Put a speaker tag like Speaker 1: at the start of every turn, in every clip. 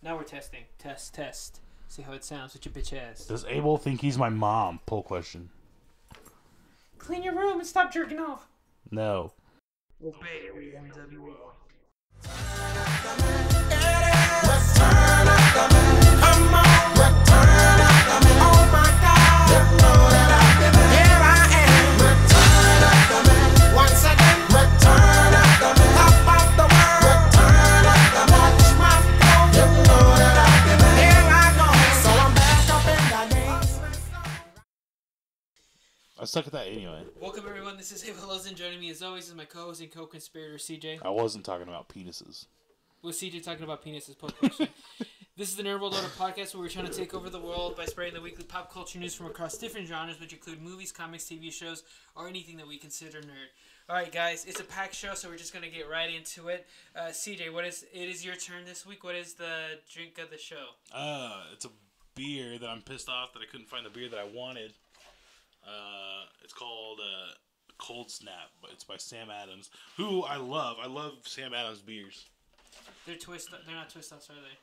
Speaker 1: Now we're testing. Test. See how it sounds with your bitch ass.
Speaker 2: Does Abel think he's my mom? Poll question.
Speaker 1: Clean your room and stop jerking off.
Speaker 2: No.
Speaker 1: Obey NWO.
Speaker 2: I suck at that anyway.
Speaker 1: Welcome everyone, this is Abel, Loza, and joining me as always is my co-host and co-conspirator CJ.
Speaker 2: I wasn't talking about penises.
Speaker 1: Well, CJ talking about penises, poll question. This is the Nerd World Order podcast where we're trying to take over the world by spreading the weekly pop culture news from across different genres, which include movies, comics, TV shows, or anything that we consider nerd. Alright guys, it's a packed show, so we're just going to get right into it. CJ, it is your turn this week. What is the drink of the show?
Speaker 2: It's a beer that I'm pissed off that I couldn't find the beer that I wanted. It's called Cold Snap, but it's by Sam Adams, who I love. I love Sam Adams beers.
Speaker 1: They're not twist offs, are they?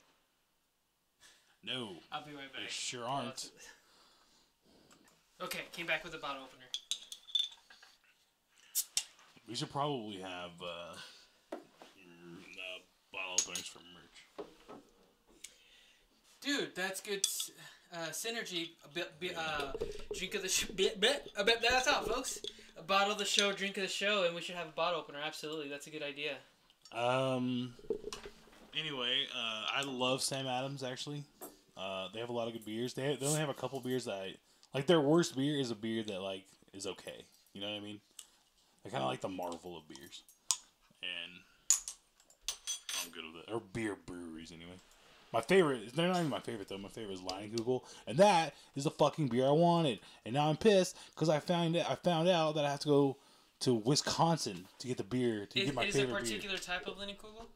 Speaker 2: No.
Speaker 1: I'll be right back.
Speaker 2: They sure aren't.
Speaker 1: Okay, came back with a bottle opener.
Speaker 2: We should probably have bottle openers for merch.
Speaker 1: Dude, that's good synergy. Drink of the that's all, folks. A bottle of the show, drink of the show, and we should have a bottle opener. Absolutely, that's a good idea.
Speaker 2: Anyway, I love Sam Adams, actually. They have a lot of good beers. They only have a couple beers that I... Like, their worst beer is a beer that, like, is okay. You know what I mean? I kind of like the Marvel of beers. And I'm good with it. Or beer breweries, anyway. My favorite... They're not even my favorite, though. My favorite is Leinenkugel. And that is the fucking beer I wanted. And now I'm pissed because I found out that I have to go to Wisconsin to get the beer, to get my favorite beer.
Speaker 1: Is it a particular type of Leinenkugel?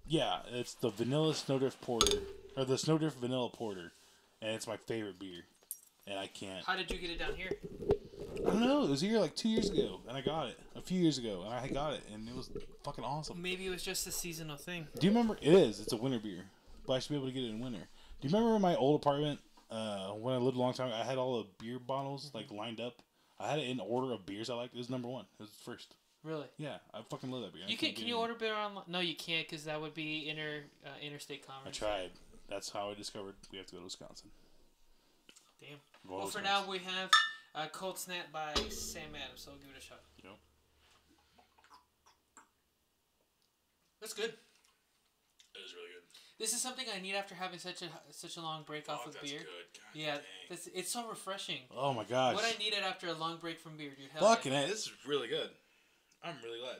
Speaker 2: Yeah, it's the Vanilla Snowdrift Porter. Or the Snowdrift Vanilla Porter. And it's my favorite beer. And I can't...
Speaker 1: How did you get it down here?
Speaker 2: I don't know. It was here like 2 years ago. And I got it. A few years ago. And I got it. And it was fucking awesome.
Speaker 1: Maybe it was just a seasonal thing.
Speaker 2: Do you remember... It is. It's a winter beer. But I should be able to get it in winter. Do you remember in my old apartment, when I lived a long time, I had all the beer bottles like lined up. I had it in order of beers I liked. It was number one. It was first. Really? Yeah, I fucking love that beer.
Speaker 1: Can you order beer online? No, you can't, because that would be interstate commerce.
Speaker 2: I tried. That's how I discovered we have to go to Wisconsin.
Speaker 1: Damn. Well, for now we have Cold Snap by Sam Adams, so we'll give it a shot.
Speaker 2: Yep. That's good. It is really good.
Speaker 1: This is something I need after having such a long break off of beer.
Speaker 2: Good.
Speaker 1: Yeah, it's so refreshing.
Speaker 2: Oh my gosh.
Speaker 1: What I needed after a long break from beer, dude.
Speaker 2: Fucking it, this is really good. I'm really glad.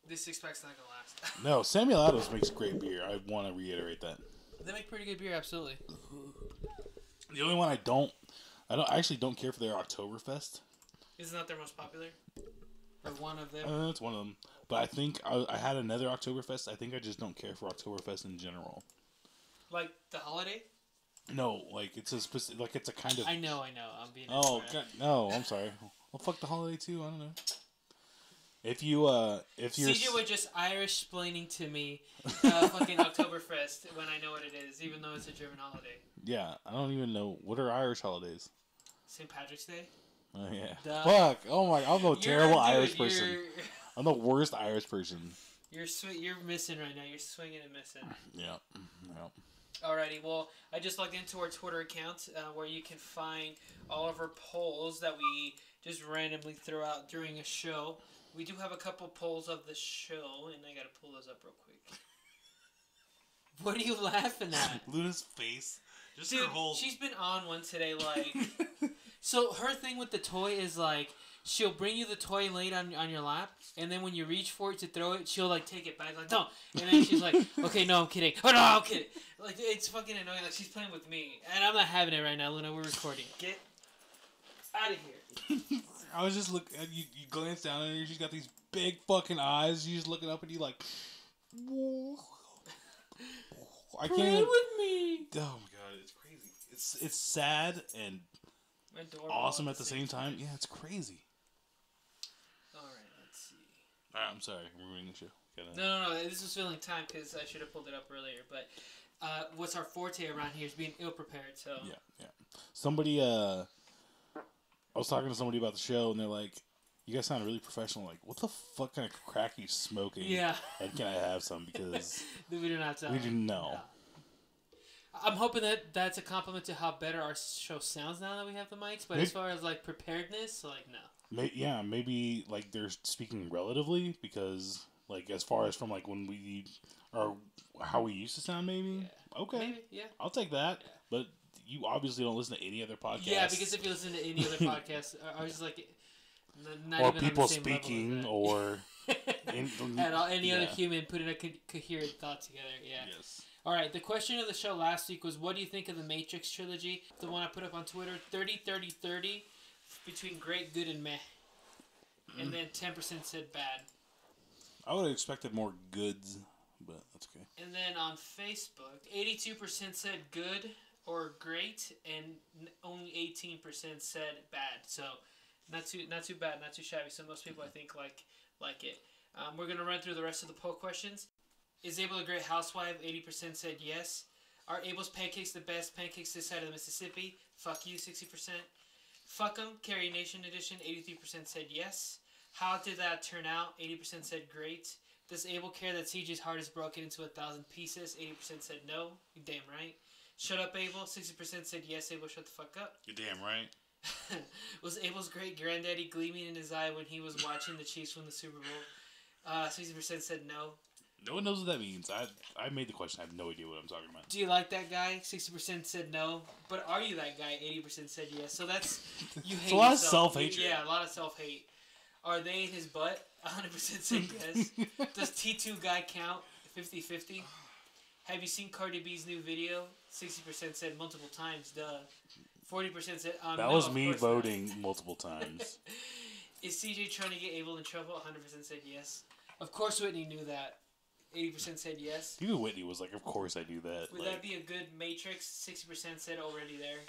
Speaker 1: This 6-pack's not gonna last.
Speaker 2: No, Samuel Adams makes great beer. I want to reiterate that.
Speaker 1: They make pretty good beer, absolutely.
Speaker 2: The only one I actually don't care for their Oktoberfest.
Speaker 1: Isn't that their most popular? Or one of them?
Speaker 2: It's one of them. But I think I had another Oktoberfest. I think I just don't care for Oktoberfest in general.
Speaker 1: Like the holiday?
Speaker 2: No, like it's a specific, like it's a kind of.
Speaker 1: I know. I'm being.
Speaker 2: Oh God, no! I'm sorry. Well, fuck the holiday too. I don't know. If you're
Speaker 1: CJ was just Irish explaining to me fucking Oktoberfest when I know what it is, even though it's a German holiday.
Speaker 2: Yeah, I don't even know what are Irish holidays.
Speaker 1: St. Patrick's Day.
Speaker 2: Oh yeah.
Speaker 1: Duh.
Speaker 2: Fuck! Oh my! I'm the terrible Irish person. I'm the worst Irish person.
Speaker 1: You're missing right now. You're swinging and missing.
Speaker 2: Yeah.
Speaker 1: Alrighty, well, I just logged into our Twitter account where you can find all of our polls that we just randomly throw out during a show. We do have a couple polls of the show, and I gotta pull those up real quick. What are you laughing at?
Speaker 2: Luna's face. Just
Speaker 1: dude,
Speaker 2: her whole...
Speaker 1: she's been on one today, like... So her thing with the toy is, like, she'll bring you the toy laid on your lap, and then when you reach for it to throw it, she'll, like, take it back, like, no. And then she's like, okay, no, I'm kidding. Oh, no, I'm kidding. Like, it's fucking annoying. Like, she's playing with me, and I'm not having it right now, Luna. We're recording. Get out of here.
Speaker 2: I was just looking at you. You glance down at her. She's got these big fucking eyes. She's just looking up at you like, whoa. I can't.
Speaker 1: Play with me.
Speaker 2: Oh my god, it's crazy. It's sad and awesome at the same time. Yeah, it's crazy.
Speaker 1: All right, let's see.
Speaker 2: All right, I'm sorry, I'm ruining the show.
Speaker 1: No. This was filling time because I should have pulled it up earlier. But what's our forte around here is being ill prepared. So
Speaker 2: yeah. Somebody, I was talking to somebody about the show, and they're like, "You guys sound really professional. Like, what the fuck kind of crack are you smoking?
Speaker 1: Yeah.
Speaker 2: And can I have some? Because
Speaker 1: we do not.
Speaker 2: We do know.
Speaker 1: No. I'm hoping that that's a compliment to how better our show sounds now that we have the mics. But as far as like preparedness, like no.
Speaker 2: Yeah, maybe like they're speaking relatively because like as far as from like when we or how we used to sound, maybe.
Speaker 1: Yeah.
Speaker 2: Okay.
Speaker 1: Maybe, yeah.
Speaker 2: I'll take that.
Speaker 1: Yeah.
Speaker 2: But you obviously don't listen to any other podcast.
Speaker 1: Yeah, because if you listen to any other podcast, I was just like, not
Speaker 2: or
Speaker 1: even
Speaker 2: people
Speaker 1: on the same
Speaker 2: speaking, or
Speaker 1: any other human putting a coherent thought together. Yeah.
Speaker 2: Yes.
Speaker 1: All right. The question of the show last week was, what do you think of the Matrix trilogy? The one I put up on Twitter, 30-30-30, between great, good, and meh. And then 10% said bad.
Speaker 2: I would have expected more goods, but that's okay.
Speaker 1: And then on Facebook, 82% said good or great, and only 18% said bad. So not too bad, not too shabby. So most people I think like it. We're gonna run through the rest of the poll questions. Is Abel a great housewife? 80% said yes. Are Abel's pancakes the best pancakes this side of the Mississippi? Fuck you, 60%. Fuck 'em, Carrie Nation edition. 83% said yes. How did that turn out? 80% said great. Does Abel care that CJ's heart is broken into 1,000 pieces? 80% said no. You damn right. Shut up, Abel. 60% said yes, Abel, shut the fuck up.
Speaker 2: You're damn right.
Speaker 1: Was Abel's great granddaddy gleaming in his eye when he was watching the Chiefs win the Super Bowl? 60% said no.
Speaker 2: No one knows what that means. I made the question. I have no idea what I'm talking about.
Speaker 1: Do you like that guy? 60% said no. But are you that guy? 80% said yes. So that's... You hate
Speaker 2: it's a lot
Speaker 1: yourself.
Speaker 2: of self-hatred.
Speaker 1: Yeah, a lot of self-hate. Are they in his butt? 100% said yes. Does T2 guy count? 50-50. Have you seen Cardi B's new video? 60% said multiple times. Duh. 40% said
Speaker 2: that
Speaker 1: no,
Speaker 2: was me
Speaker 1: not.
Speaker 2: voting multiple times.
Speaker 1: Is CJ trying to get Abel in trouble? 100% said yes. Of course Whitney knew that. 80% said yes.
Speaker 2: Even Whitney was like, of course I do that.
Speaker 1: Would that be a good Matrix? 60% said already there.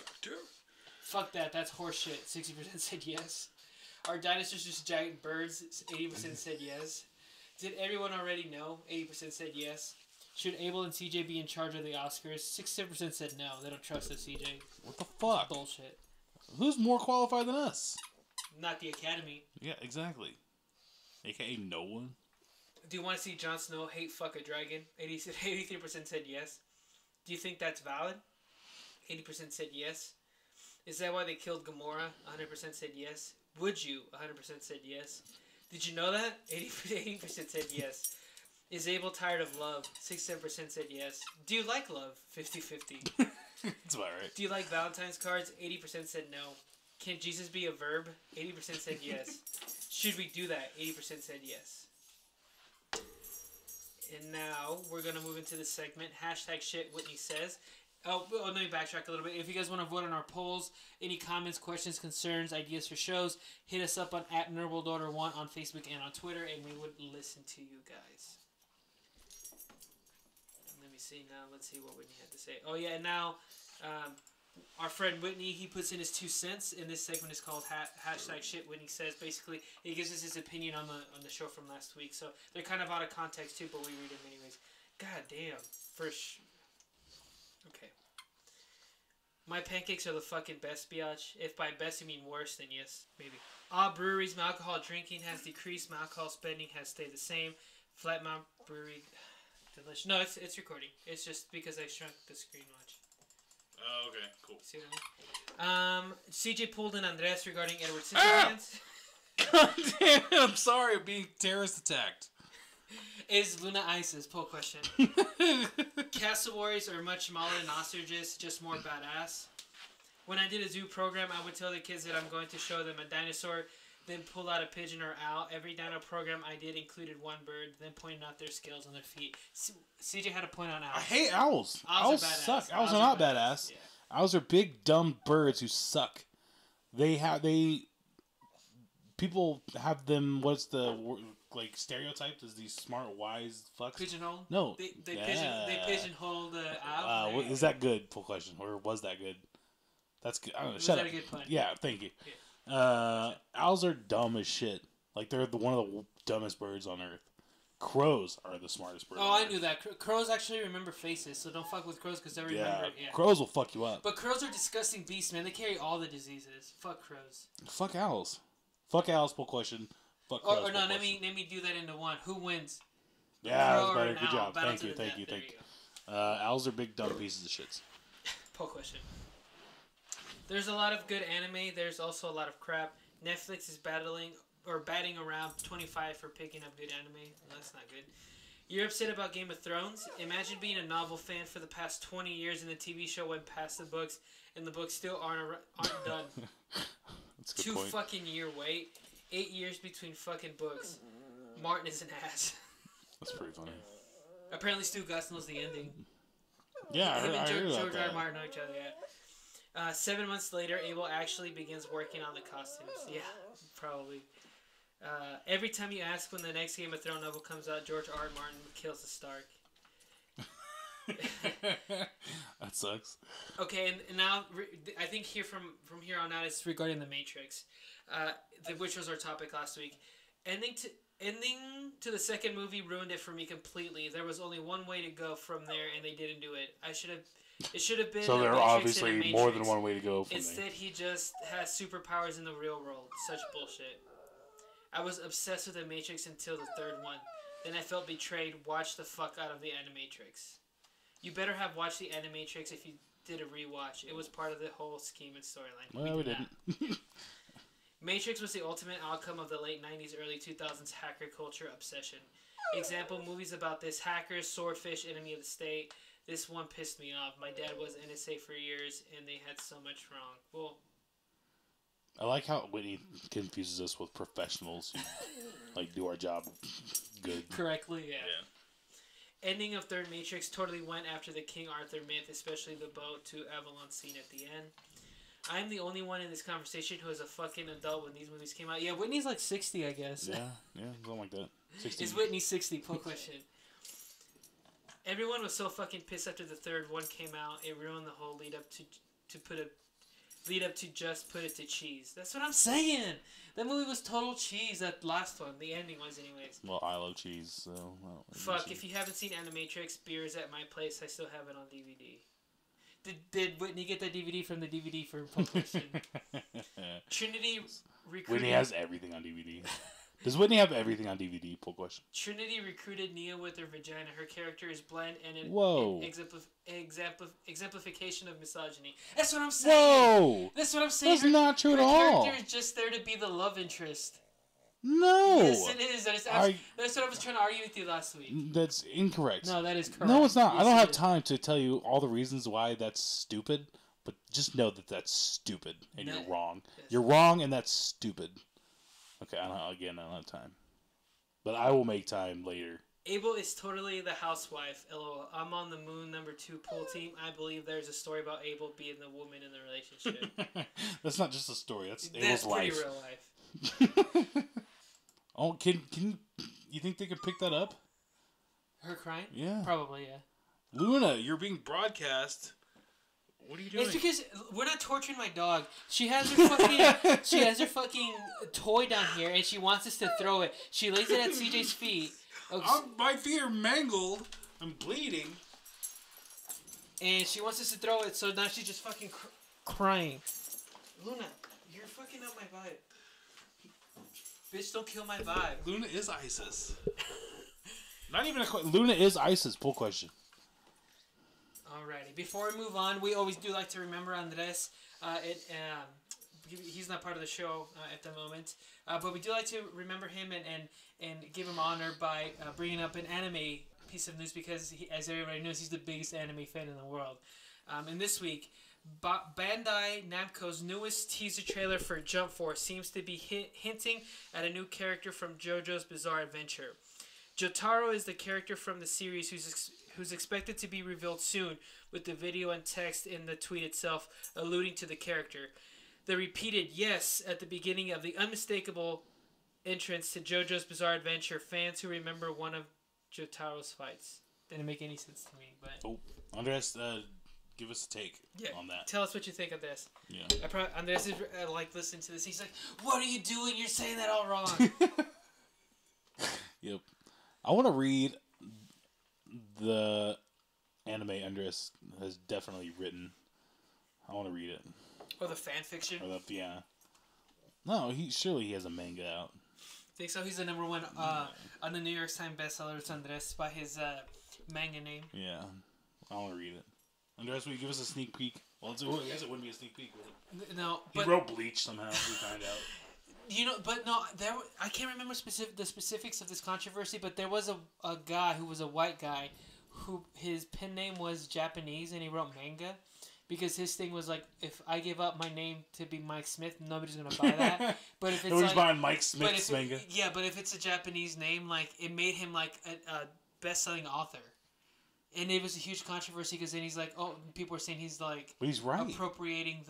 Speaker 1: Fuck that. That's horseshit. 60% said yes. Are dinosaurs just giant birds? 80% said yes. Did everyone already know? 80% said yes. Should Abel and CJ be in charge of the Oscars? 67% said no. They don't trust us, CJ.
Speaker 2: What the fuck?
Speaker 1: Bullshit.
Speaker 2: Who's more qualified than us?
Speaker 1: Not the Academy.
Speaker 2: Yeah, exactly. AKA no one.
Speaker 1: Do you want to see Jon Snow hate fuck a dragon? 83% said yes. Do you think that's valid? 80% said yes. Is that why they killed Gamora? 100% said yes. Would you? 100% said yes. Did you know that? 80% said yes. Is Abel tired of love? 67% said yes. Do you like love? 50-50.
Speaker 2: That's about right.
Speaker 1: Do you like Valentine's cards? 80% said no. Can Jesus be a verb? 80% said yes. Should we do that? 80% said yes. And now we're going to move into the segment. Hashtag shit Whitney says. Oh, let me backtrack a little bit. If you guys want to vote on our polls, any comments, questions, concerns, ideas for shows, hit us up on @NerdWorldOrder1 on Facebook and on Twitter, and we would listen to you guys. Let me see now. Let's see what Whitney had to say. Oh, yeah, and now our friend Whitney, he puts in his 2 cents, and this segment is called hashtag shit Whitney says. Basically, he gives us his opinion on the show from last week. So they're kind of out of context, too, but we read them anyways. God damn. Okay. My pancakes are the fucking best, biatch. If by best you mean worse, then yes, maybe. All breweries, my alcohol drinking has decreased. My alcohol spending has stayed the same. Flat Mount Brewery, delicious. No, it's recording. It's just because I shrunk the screen much.
Speaker 2: Oh, okay, cool.
Speaker 1: See what I mean? CJ pulled in Andres regarding Edward Scissorhands.
Speaker 2: God damn it, I'm sorry, I'm being terrorist attacked.
Speaker 1: Is Luna ISIS? Poll question. Cassowaries are much smaller than ostriches, just more badass. When I did a zoo program, I would tell the kids that I'm going to show them a dinosaur, then pull out a pigeon or owl. Every dino program I did included one bird, then pointing out their scales on their feet. CJ had a point on owls.
Speaker 2: I hate owls. Owls suck. Owls are not badass.
Speaker 1: Yeah.
Speaker 2: Owls are big, dumb birds who suck. People have them, what's the, like, stereotyped as these smart, wise fucks?
Speaker 1: Pigeonhole?
Speaker 2: No.
Speaker 1: They pigeonhole the owl.
Speaker 2: Is that good? Full question. Or was that good? That's good. I don't know.
Speaker 1: Was
Speaker 2: Shut
Speaker 1: that
Speaker 2: up.
Speaker 1: a good pun?
Speaker 2: Yeah, thank you.
Speaker 1: Yeah.
Speaker 2: Owls are dumb as shit. Like, they're one of the dumbest birds on Earth. Crows are the smartest bird.
Speaker 1: Oh, I knew that. Crows actually remember faces, so don't fuck with crows because they remember. Yeah.
Speaker 2: Crows will fuck you up.
Speaker 1: But crows are disgusting beasts, man. They carry all the diseases. Fuck crows.
Speaker 2: Fuck owls. Fuck owls. Pull question. Fuck crows.
Speaker 1: Or no, let me do that into one. Who wins?
Speaker 2: Yeah, that's better. Good job. Thank you. Owls are big dumb pieces of shits.
Speaker 1: Poll question. There's a lot of good anime. There's also a lot of crap. Netflix is batting around 25 for picking up good anime. Well, that's not good. You're upset about Game of Thrones? Imagine being a novel fan for the past 20 years and the TV show went past the books and the books still aren't done.
Speaker 2: That's a good point.
Speaker 1: 2 fucking year wait. 8 years between fucking books. Martin is an ass.
Speaker 2: That's pretty funny.
Speaker 1: Apparently Stu Gus knows the ending.
Speaker 2: Yeah,
Speaker 1: Him and
Speaker 2: George
Speaker 1: R. R. Martin know each other, yeah. 7 months later, Abel actually begins working on the costumes. Yeah, probably. Every time you ask when the next Game of Thrones novel comes out, George R. R. Martin kills the Stark.
Speaker 2: That sucks.
Speaker 1: Okay, and now I think from here on out it's regarding the Matrix, which was our topic last week. Ending to the second movie ruined it for me completely. There was only one way to go from there, and they didn't do it. It should have been.
Speaker 2: So there are obviously more than one way to go from
Speaker 1: Instead, he just has superpowers in the real world. Such bullshit. I was obsessed with the Matrix until the third one. Then I felt betrayed. Watch the fuck out of the Animatrix. You better have watched the Animatrix if you did a rewatch. It was part of the whole scheme and storyline.
Speaker 2: Well, we didn't.
Speaker 1: Matrix was the ultimate outcome of the late 90s, early 2000s hacker culture obsession. Example, movies about this: Hackers, Swordfish, Enemy of the State. This one pissed me off. My dad was NSA for years, and they had so much wrong. Well,
Speaker 2: I like how Whitney confuses us with professionals who do our job good.
Speaker 1: Correctly, yeah. Ending of third Matrix totally went after the King Arthur myth, especially the boat to Avalon scene at the end. I'm the only one in this conversation who is a fucking adult when these movies came out. Yeah, Whitney's like 60, I guess.
Speaker 2: Yeah, something like that. 60.
Speaker 1: Is Whitney 60? Poll question. Everyone was so fucking pissed after the third one came out. It ruined the whole lead up to just put it to cheese. That's what I'm saying. That movie was total cheese. That last one, the ending was, anyways.
Speaker 2: Well, I love cheese, so.
Speaker 1: Fuck! If you haven't seen Animatrix, Beer's at my place. I still have it on DVD. Did Whitney get that DVD from the DVD for Poll question? Trinity recruited.
Speaker 2: Whitney has everything on DVD. Does Whitney have everything on DVD? Poll question.
Speaker 1: Trinity recruited Neo with her vagina. Her character is bland and an exemplification of misogyny. That's what I'm saying.
Speaker 2: Whoa!
Speaker 1: That's what I'm saying.
Speaker 2: That's not true at all.
Speaker 1: Her character is just there to be the love interest.
Speaker 2: No.
Speaker 1: Yes, it is. That's what I was trying to argue with you last week.
Speaker 2: That's incorrect.
Speaker 1: No, that is correct.
Speaker 2: No, it's not.
Speaker 1: Yes,
Speaker 2: I don't have time to tell you all the reasons why that's stupid, but just know that that's stupid and you're wrong. Yes. You're wrong and that's stupid. Okay, I don't have time. But I will make time later.
Speaker 1: Abel is totally the housewife. LOL. I'm on the Moon #2 pool team. I believe there's a story about Abel being the woman in the relationship.
Speaker 2: That's not just a story. That's Abel's life.
Speaker 1: That's pretty real life.
Speaker 2: Oh, can you think they could pick that up?
Speaker 1: Her crying?
Speaker 2: Yeah.
Speaker 1: Probably, yeah.
Speaker 2: Luna, you're being broadcast. What are you doing?
Speaker 1: It's because we're not torturing my dog. She has her fucking toy down here, and she wants us to throw it. She lays it at CJ's feet.
Speaker 2: My feet are mangled. I'm bleeding.
Speaker 1: And she wants us to throw it, so now she's just fucking crying. Luna, you're fucking up my vibe. Bitch, don't kill my vibe.
Speaker 2: Luna is ISIS. Not even Luna is ISIS. Poll question.
Speaker 1: Alrighty. Before we move on, we always do like to remember Andres. He's not part of the show at the moment, but we do like to remember him and give him honor by bringing up an anime piece of news because, as everybody knows, he's the biggest anime fan in the world. And this week, Bandai Namco's newest teaser trailer for Jump Force seems to be hinting at a new character from JoJo's Bizarre Adventure. Jotaro is the character from the series who's expected to be revealed soon, with the video and text in the tweet itself alluding to the character. The repeated yes at the beginning of the unmistakable entrance to JoJo's Bizarre Adventure. Fans who remember one of Jotaro's fights. Didn't make any sense to me, but...
Speaker 2: Oh, Andres, give us a take on that.
Speaker 1: Tell us what you think of this.
Speaker 2: Yeah.
Speaker 1: Andres is listening to this. He's like, "What are you doing? You're saying that all wrong."
Speaker 2: Yep. I want to read the anime Andres has definitely written. I want to read it.
Speaker 1: Or the fan fiction?
Speaker 2: Or yeah. No, surely he has a manga out.
Speaker 1: I think so. He's the number one on the New York Times bestseller. It's Andres by his manga name.
Speaker 2: Yeah, I want to read it. Andres, will you give us a sneak peek? Well, I guess it wouldn't be a sneak peek, would it?
Speaker 1: No,
Speaker 2: he wrote Bleach somehow. We find out.
Speaker 1: But no, I can't remember the specifics of this controversy, but there was a guy who was a white guy who his pen name was Japanese and he wrote manga because his thing was like, if I give up my name to be Mike Smith, nobody's gonna buy that. But if it's
Speaker 2: nobody's buying Mike Smith's manga.
Speaker 1: Yeah, but if it's a Japanese name, like it made him like a best-selling author. And it was a huge controversy because then he's like, oh, people are saying he's like,
Speaker 2: but he's right,
Speaker 1: appropriating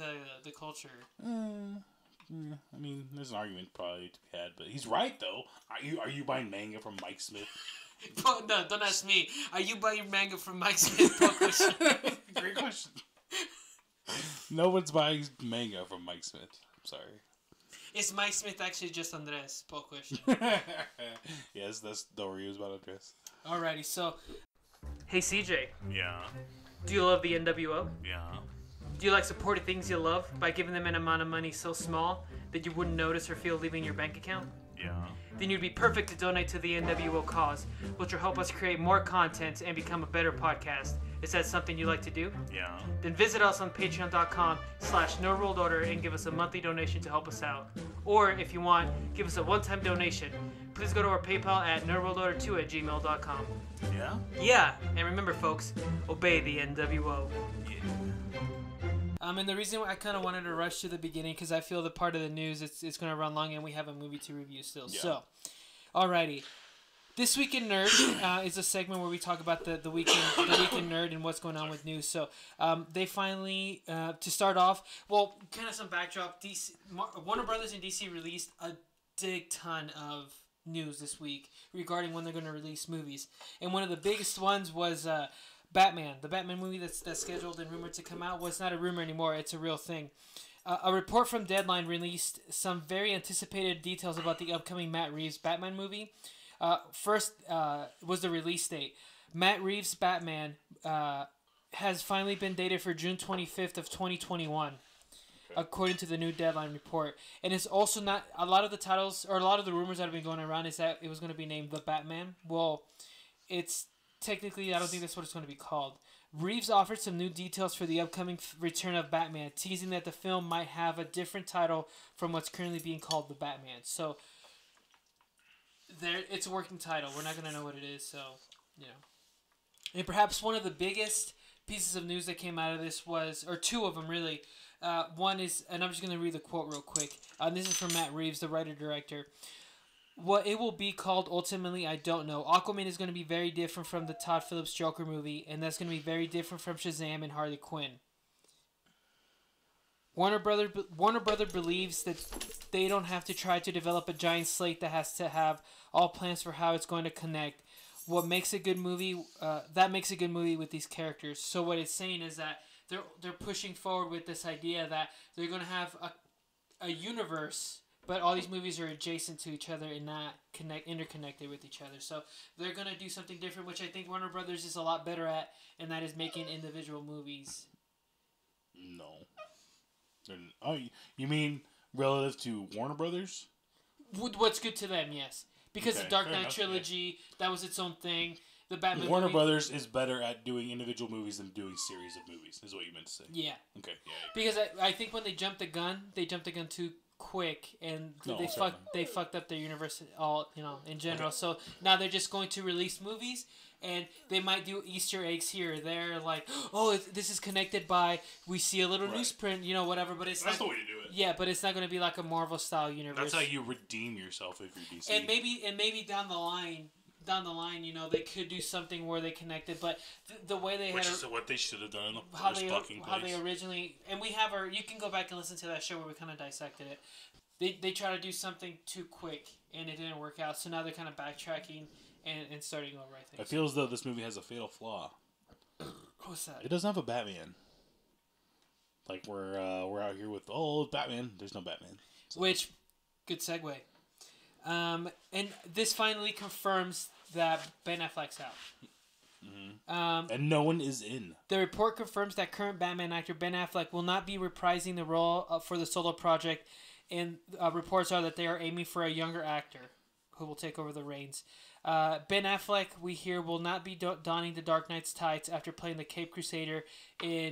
Speaker 1: the culture.
Speaker 2: I mean, there's an argument probably to be had, but he's right though. Are you buying manga from Mike Smith?
Speaker 1: No, don't ask me. Are you buying manga from Mike Smith?
Speaker 2: Great question. No one's buying manga from Mike Smith. I'm sorry.
Speaker 1: Is Mike Smith actually just Andres? Poll question.
Speaker 2: Yes, that's the reviews about Andres.
Speaker 1: Alrighty, so. Hey CJ.
Speaker 2: Yeah.
Speaker 1: Do you love the NWO?
Speaker 2: Yeah.
Speaker 1: Do you like supporting things you love by giving them an amount of money so small that you wouldn't notice or feel leaving your bank account?
Speaker 2: Yeah.
Speaker 1: Then you'd be perfect to donate to the NWO cause, which will help us create more content and become a better podcast. Is that something you like to do?
Speaker 2: Yeah.
Speaker 1: Then visit us on patreon.com/NoRuledOrder and give us a monthly donation to help us out. Or if you want, give us a one-time donation. Please go to our PayPal at NoRuledOrder2@gmail.com.
Speaker 2: Yeah?
Speaker 1: Yeah, and remember folks, obey the NWO.
Speaker 2: Yeah.
Speaker 1: And the reason I kind of wanted to rush to the beginning because I feel the part of the news it's going to run long and we have a movie to review still. Yeah. So, alrighty. This Week in Nerd is a segment where we talk about the week in Nerd and what's going on with news. So they finally, to start off, well, kind of some backdrop. Warner Brothers and DC released a big ton of news this week regarding when they're going to release movies. And one of the biggest ones was Batman. The Batman movie that's scheduled and rumored to come out. Well, it's not a rumor anymore. It's a real thing. A report from Deadline released some very anticipated details about the upcoming Matt Reeves Batman movie. First was the release date. Matt Reeves' Batman has finally been dated for June 25th of 2021, according to the new Deadline report. And it's also not a lot of the titles or a lot of the rumors that have been going around is that it was going to be named The Batman. Well, it's technically I don't think that's what it's going to be called. Reeves offered some new details for the upcoming return of Batman, teasing that the film might have a different title from what's currently being called The Batman. So it's a working title. We're not going to know what it is, so, you know. And perhaps one of the biggest pieces of news that came out of this was, or two of them really. One is, and I'm just going to read the quote real quick. This is from Matt Reeves, the writer-director. What it will be called, ultimately, I don't know. Aquaman is going to be very different from the Todd Phillips Joker movie, and that's going to be very different from Shazam and Harley Quinn. Warner Brother believes that they don't have to try to develop a giant slate that has to have all plans for how it's going to connect. What makes a good movie, that makes a good movie with these characters. So what it's saying is that they're pushing forward with this idea that they're going to have a universe, but all these movies are adjacent to each other and not interconnected with each other. So they're going to do something different, which I think Warner Brothers is a lot better at, and that is making individual movies.
Speaker 2: No. Oh, you mean relative to Warner Brothers?
Speaker 1: What's good to them, yes. Because the Dark Knight trilogy, that was its own thing. The Batman
Speaker 2: Warner Brothers is better at doing individual movies than doing series of movies, is what you meant to say.
Speaker 1: Yeah.
Speaker 2: Okay, yeah.
Speaker 1: Because I think when they jumped the gun too quick, and they fucked up their universe all, in general. Okay. So now they're just going to release movies, and they might do Easter eggs here or there, like, oh, this is connected by, we see a little newsprint, whatever, but that's
Speaker 2: the way to do it.
Speaker 1: Yeah, but it's not going to be like a Marvel style universe.
Speaker 2: That's how you redeem yourself if you're DC.
Speaker 1: And maybe down the line, they could do something where they connected, but the way they
Speaker 2: Which is what they should have done in the
Speaker 1: how
Speaker 2: first fucking place.
Speaker 1: How they originally, and we have you can go back and listen to that show where we kind of dissected it. They try to do something too quick, and it didn't work out, so now they're kind of backtracking and starting over, I think.
Speaker 2: I feel as though this movie has a fatal flaw.
Speaker 1: What's that?
Speaker 2: It doesn't have a Batman. Like, we're out here with, Batman. There's no Batman.
Speaker 1: So. Which, good segue. And this finally confirms that Ben Affleck's out.
Speaker 2: And no one is in.
Speaker 1: The report confirms that current Batman actor Ben Affleck will not be reprising the role for the solo project, and reports are that they are aiming for a younger actor who will take over the reins. Ben Affleck, we hear, will not be donning the Dark Knight's tights after playing the Cape Crusader in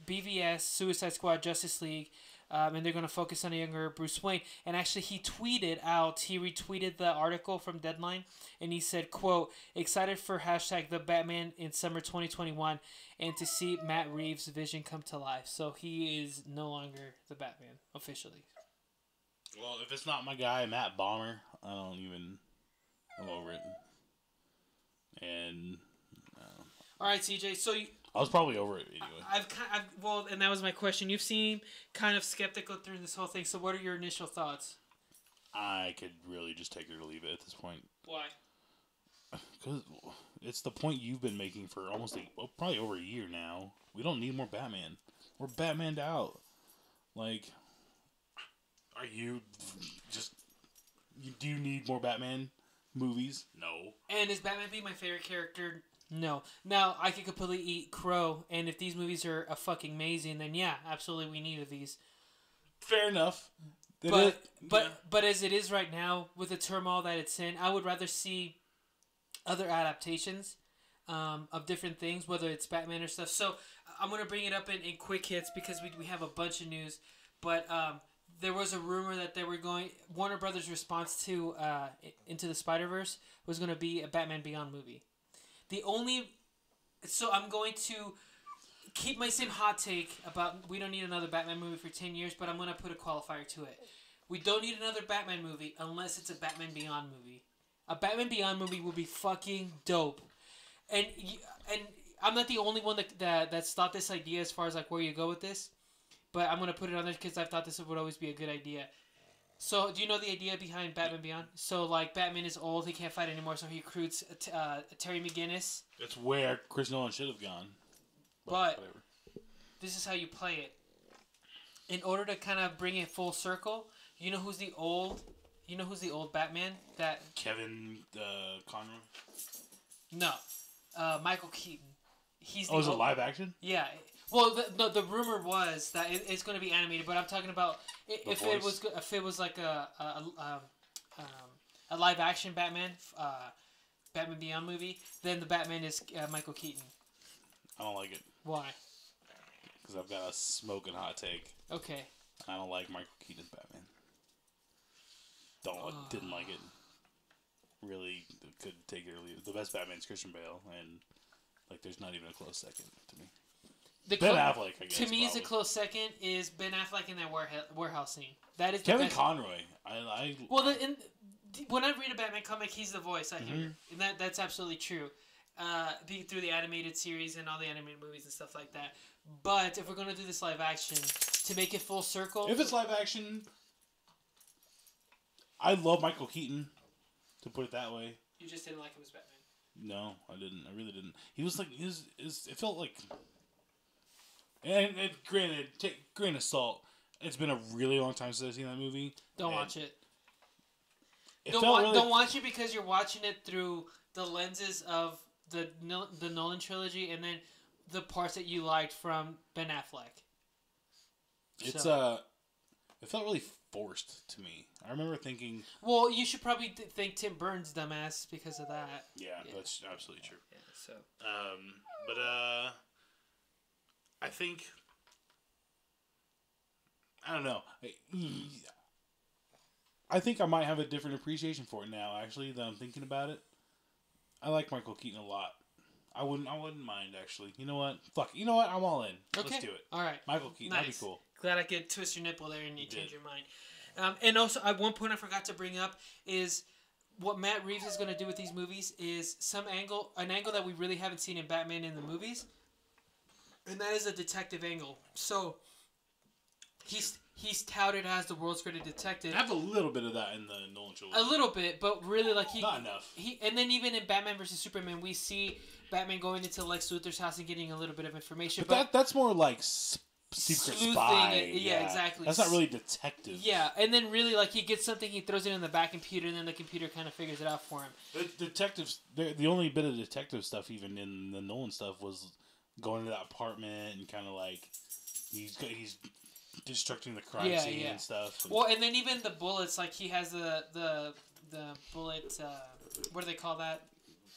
Speaker 1: BVS, Suicide Squad, Justice League, and they're going to focus on a younger Bruce Wayne. And actually, he retweeted the article from Deadline, and he said, quote, excited for #The Batman in summer 2021 and to see Matt Reeves' vision come to life. So he is no longer the Batman, officially.
Speaker 2: Well, if it's not my guy, Matt Bomber, I'm over it. And
Speaker 1: all right, CJ. So
Speaker 2: I was probably over it anyway.
Speaker 1: And that was my question. You've seen kind of skeptical through this whole thing. So what are your initial thoughts?
Speaker 2: I could really just take it or leave it at this point.
Speaker 1: Why?
Speaker 2: Because it's the point you've been making for probably over a year now. We don't need more Batman. We're Batmaned out. Like, are you just... Do you need more Batman movies? No.
Speaker 1: And is Batman being my favorite character? No. Now, I could completely eat crow, and if these movies are fucking amazing, then yeah, absolutely we need these.
Speaker 2: Fair enough.
Speaker 1: But as it is right now, with the turmoil that it's in, I would rather see other adaptations of different things, whether it's Batman or stuff. So I'm going to bring it up in quick hits because we have a bunch of news. But there was a rumor that Warner Brothers' response to Into the Spider-Verse was going to be a Batman Beyond movie. So I'm going to keep my same hot take about we don't need another Batman movie for 10 years, but I'm going to put a qualifier to it. We don't need another Batman movie unless it's a Batman Beyond movie. A Batman Beyond movie would be fucking dope. And I'm not the only one that's thought this idea as far as like where you go with this, but I'm going to put it on there because I've thought this would always be a good idea. So, do you know the idea behind Batman Beyond? So, like, Batman is old, he can't fight anymore, so he recruits Terry McGinnis.
Speaker 2: That's where Chris Nolan should have gone.
Speaker 1: But this is how you play it. In order to kind of bring it full circle, you know who's the old Batman? That
Speaker 2: Kevin Conroy?
Speaker 1: No. Michael Keaton. He's
Speaker 2: is it live action?
Speaker 1: Yeah. Well, the rumor was that it's going to be animated, but I'm talking about if it was like a live action Batman Beyond movie, then the Batman is Michael Keaton.
Speaker 2: I don't like it.
Speaker 1: Why?
Speaker 2: Because I've got a smoking hot take.
Speaker 1: Okay.
Speaker 2: I don't like Michael Keaton's Batman. Didn't like it. Really could take it or leave it. The best Batman's Christian Bale, and like there's not even a close second to me. Ben Affleck, I guess.
Speaker 1: To me, is a close second is Ben Affleck in that warehouse scene. That is
Speaker 2: Kevin Conroy.
Speaker 1: When I read a Batman comic, he's the voice I hear, and that's absolutely true. Through the animated series and all the animated movies and stuff like that. But if we're gonna do this live action to make it full circle,
Speaker 2: if it's live action, I love Michael Keaton. To put it that way.
Speaker 1: You just didn't like him as Batman.
Speaker 2: No, I didn't. I really didn't. He was like it felt like. And granted, take grain of salt. It's been a really long time since I've seen that movie.
Speaker 1: Don't watch it. Don't watch it because you're watching it through the lenses of the Nolan trilogy and then the parts that you liked from Ben Affleck.
Speaker 2: It felt really forced to me. I remember thinking...
Speaker 1: Well, you should probably thank Tim Burns, dumbass, because of that.
Speaker 2: Yeah, that's absolutely true.
Speaker 1: Yeah, so...
Speaker 2: But, I think... I don't know. I think I might have a different appreciation for it now, actually, that I'm thinking about it. I like Michael Keaton a lot. I wouldn't mind, actually. You know what? Fuck. You know what? I'm all in.
Speaker 1: Okay.
Speaker 2: Let's do it.
Speaker 1: All right.
Speaker 2: Michael Keaton.
Speaker 1: Nice.
Speaker 2: That'd be cool.
Speaker 1: Glad I could twist your nipple there and you change your mind. And also, one point I forgot to bring up is what Matt Reeves is going to do with these movies is an angle that we really haven't seen in Batman in the movies, and that is a detective angle. So he's touted as the world's greatest detective.
Speaker 2: I have a little bit of that in the Nolan trilogy.
Speaker 1: A little bit, but really not
Speaker 2: enough.
Speaker 1: And then even in Batman vs Superman, we see Batman going into Lex Luthor's house and getting a little bit of information.
Speaker 2: But that's more like secret
Speaker 1: sleuthing
Speaker 2: spy.
Speaker 1: Yeah, exactly.
Speaker 2: That's not really detective.
Speaker 1: Yeah, and then really, like, he gets something, he throws it in the back computer, and then the computer kind of figures it out for him.
Speaker 2: The detectives, the only bit of detective stuff, even in the Nolan stuff, was going to that apartment and kind of like he's destructing the crime scene and stuff.
Speaker 1: Well, and then even the bullets, like he has the bullet. What do they call that?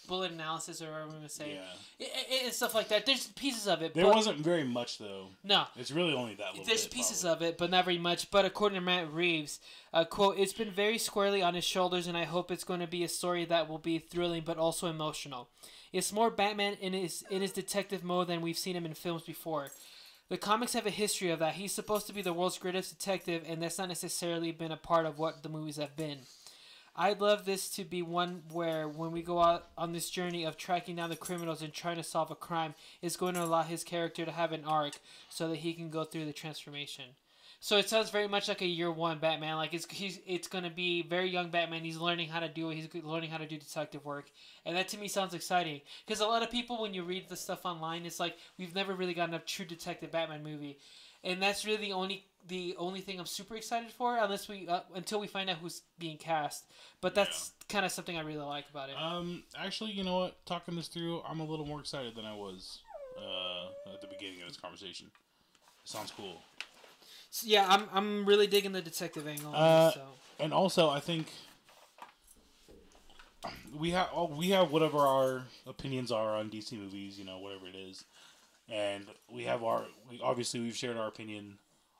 Speaker 1: Bullet analysis, or whatever I'm gonna say.
Speaker 2: Yeah.
Speaker 1: And stuff like that. There's pieces of it.
Speaker 2: There wasn't very much though.
Speaker 1: No.
Speaker 2: It's really only that little
Speaker 1: There's
Speaker 2: bit,
Speaker 1: pieces
Speaker 2: probably.
Speaker 1: of it, but not very much. But according to Matt Reeves, quote, "It's been very squarely on his shoulders, and I hope it's going to be a story that will be thrilling but also emotional. It's more Batman in his detective mode than we've seen him in films before. The comics have a history of that. He's supposed to be the world's greatest detective, and that's not necessarily been a part of what the movies have been. I'd love this to be one where, when we go out on this journey of tracking down the criminals and trying to solve a crime, it's going to allow his character to have an arc so that he can go through the transformation." So it sounds very much like a year one Batman. Like it's going to be very young Batman. He's learning how to do it. He's learning how to do detective work, and that to me sounds exciting. Because a lot of people, when you read the stuff online, it's like we've never really gotten a true detective Batman movie, and that's really the only thing I'm super excited for, until we find out who's being cast. But that's kind of something I really like about it.
Speaker 2: Actually, you know what? Talking this through, I'm a little more excited than I was at the beginning of this conversation. It sounds cool.
Speaker 1: So, yeah, I'm really digging the detective angle.
Speaker 2: And also, I think we have whatever our opinions are on DC movies, you know, whatever it is, and we've shared our opinion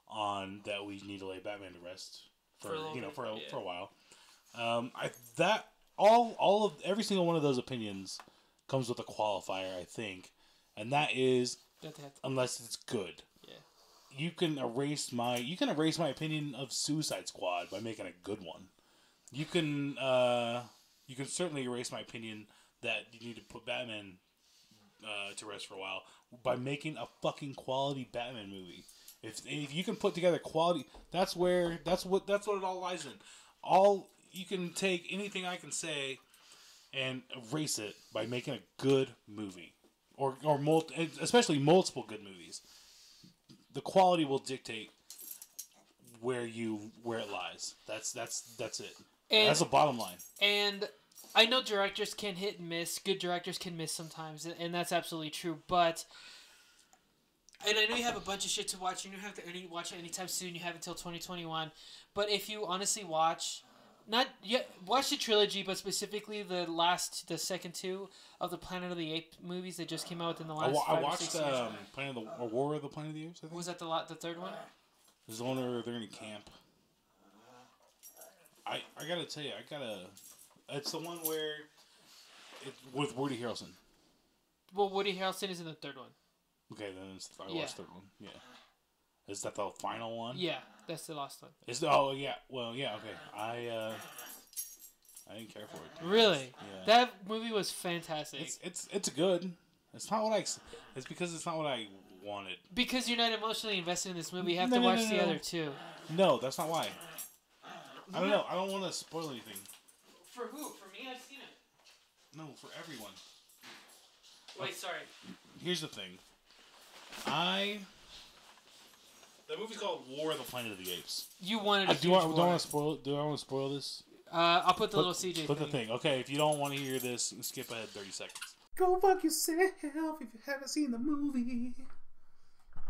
Speaker 2: on that we need to lay Batman to rest for a while. Every single one of those opinions comes with a qualifier, I think, and that is unless it's good. You can erase my opinion of Suicide Squad by making a good one. You can certainly erase my opinion that you need to put Batman to rest for a while by making a fucking quality Batman movie. If you can put together quality, that's what it all lies in. You can take anything I can say and erase it by making a good movie, especially multiple good movies. The quality will dictate where it lies. That's it. And that's the bottom line.
Speaker 1: And I know directors can hit and miss. Good directors can miss sometimes, and that's absolutely true. And I know you have a bunch of shit to watch. You don't have to watch it anytime soon. You have until 2021. But if you honestly watch the trilogy, but specifically the second two of the Planet of the Apes movies that just came out within the last 5 or 6 years.
Speaker 2: I watched War of the Planet of the Apes, I think.
Speaker 1: Was that the third one?
Speaker 2: This is the one where they're in camp. I gotta tell you, it's the one where with Woody Harrelson.
Speaker 1: Well, Woody Harrelson is in the third one.
Speaker 2: Okay, then I watched the third one. Yeah. Is that the final one?
Speaker 1: Yeah, that's the last one.
Speaker 2: Okay. I didn't care for it.
Speaker 1: Really?
Speaker 2: Yeah.
Speaker 1: That movie was fantastic.
Speaker 2: It's good. It's not what it's because it's not what I wanted.
Speaker 1: Because you're not emotionally invested in this movie, you have to watch the other two.
Speaker 2: No, that's not why. I don't know. I don't want to spoil anything.
Speaker 1: For who? For me? I've seen it.
Speaker 2: No, for everyone.
Speaker 1: Wait, sorry.
Speaker 2: Here's the thing. The movie's called War of the Planet of the Apes.
Speaker 1: You wanted
Speaker 2: do I want to spoil this?
Speaker 1: I'll put the little CJ
Speaker 2: Put the thing. Okay, if you don't want to hear this, skip ahead 30 seconds.
Speaker 3: Go fuck yourself if you haven't seen the movie. You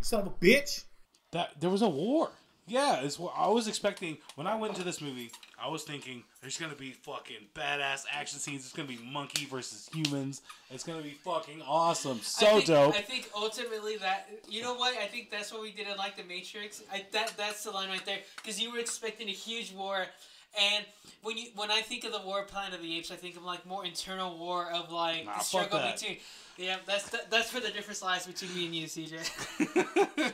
Speaker 3: son of a bitch.
Speaker 2: There was a war. Yeah, it's what I was expecting. When I went into this movie, I was thinking there's going to be fucking badass action scenes. It's going to be monkey versus humans. It's going to be fucking awesome. Dope.
Speaker 1: I think ultimately that, you know what? I think that's what we didn't like The Matrix. That's the line right there. Because you were expecting a huge war. And when I think of the War of Planet of the Apes, I think of like more internal war of like the struggle between. Yeah, that's where the difference lies between me and you, CJ.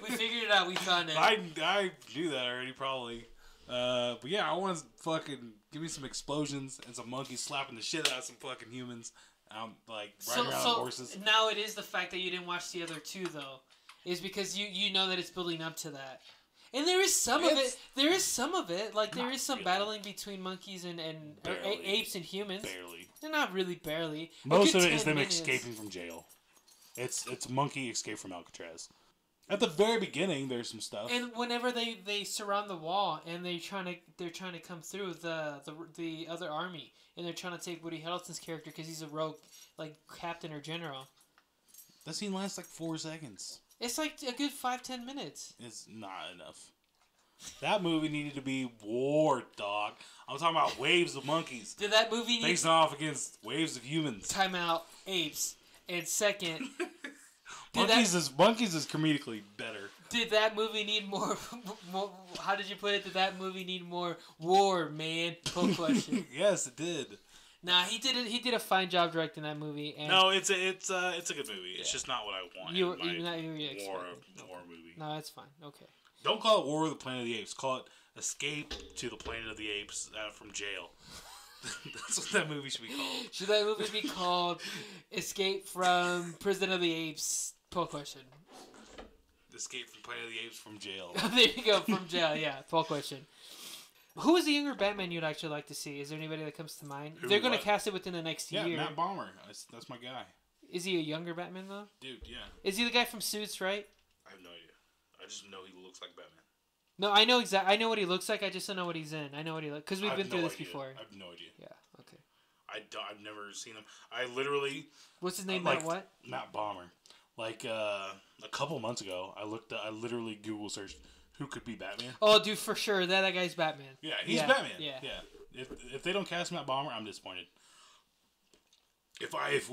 Speaker 1: We figured it out. We found it.
Speaker 2: I knew that already, probably. But yeah, I want to fucking give me some explosions and some monkeys slapping the shit out of some fucking humans. Like riding around on horses.
Speaker 1: Now it is the fact that you didn't watch the other two though, is because you know that it's building up to that. And there is some of it. There is some of it. Like there is some battling between monkeys and apes and humans.
Speaker 2: Barely.
Speaker 1: They're not really barely.
Speaker 2: Most of it is them escaping from jail. It's monkey escape from Alcatraz. At the very beginning, there's some stuff.
Speaker 1: And whenever they surround the wall and they're trying to come through the other army and they're trying to take Woody Harrelson's character because he's a rogue like captain or general.
Speaker 2: That scene lasts like 4 seconds.
Speaker 1: It's like a good 5-10 minutes.
Speaker 2: It's not enough. That movie needed to be war, dog. I'm talking about waves of monkeys.
Speaker 1: Did that movie need
Speaker 2: facing off against waves of humans?
Speaker 1: Time out, apes. And second,
Speaker 2: monkeys is comedically better.
Speaker 1: Did that movie need more? How did you put it? Did that movie need more war, man? Full question.
Speaker 2: Yes, it did.
Speaker 1: Nah, he did it. He did a fine job directing that movie. And
Speaker 2: no, it's a good movie. It's just not what I want.
Speaker 1: War
Speaker 2: movie.
Speaker 1: No, that's fine. Okay.
Speaker 2: Don't call it War of the Planet of the Apes. Call it Escape to the Planet of the Apes from Jail. That's what that movie should be called.
Speaker 1: Should that movie be called Escape from Prison of the Apes? Poll question.
Speaker 2: Escape from Planet of the Apes from Jail.
Speaker 1: There you go, from jail. Yeah, poll question. Who is the younger Batman you'd actually like to see? Is there anybody that comes to mind? They're going to cast it within the next year.
Speaker 2: Yeah, Matt Bomer. That's my guy.
Speaker 1: Is he a younger Batman though?
Speaker 2: Dude, yeah.
Speaker 1: Is he the guy from Suits? Right.
Speaker 2: I have no idea. I just know he looks like Batman.
Speaker 1: No, I know exactly. I know what he looks like. I just don't know what he's in. I know what he looks because we've been through this before.
Speaker 2: I have no idea.
Speaker 1: Yeah. Okay.
Speaker 2: I've never seen him. I literally.
Speaker 1: What's his name? Matt what?
Speaker 2: Matt Bomer. Like a couple months ago, I literally Google searched who could be Batman.
Speaker 1: Oh, dude, for sure that guy's Batman.
Speaker 2: Yeah, he's Batman.
Speaker 1: Yeah.
Speaker 2: If they don't cast Matt Bomer, I'm disappointed. If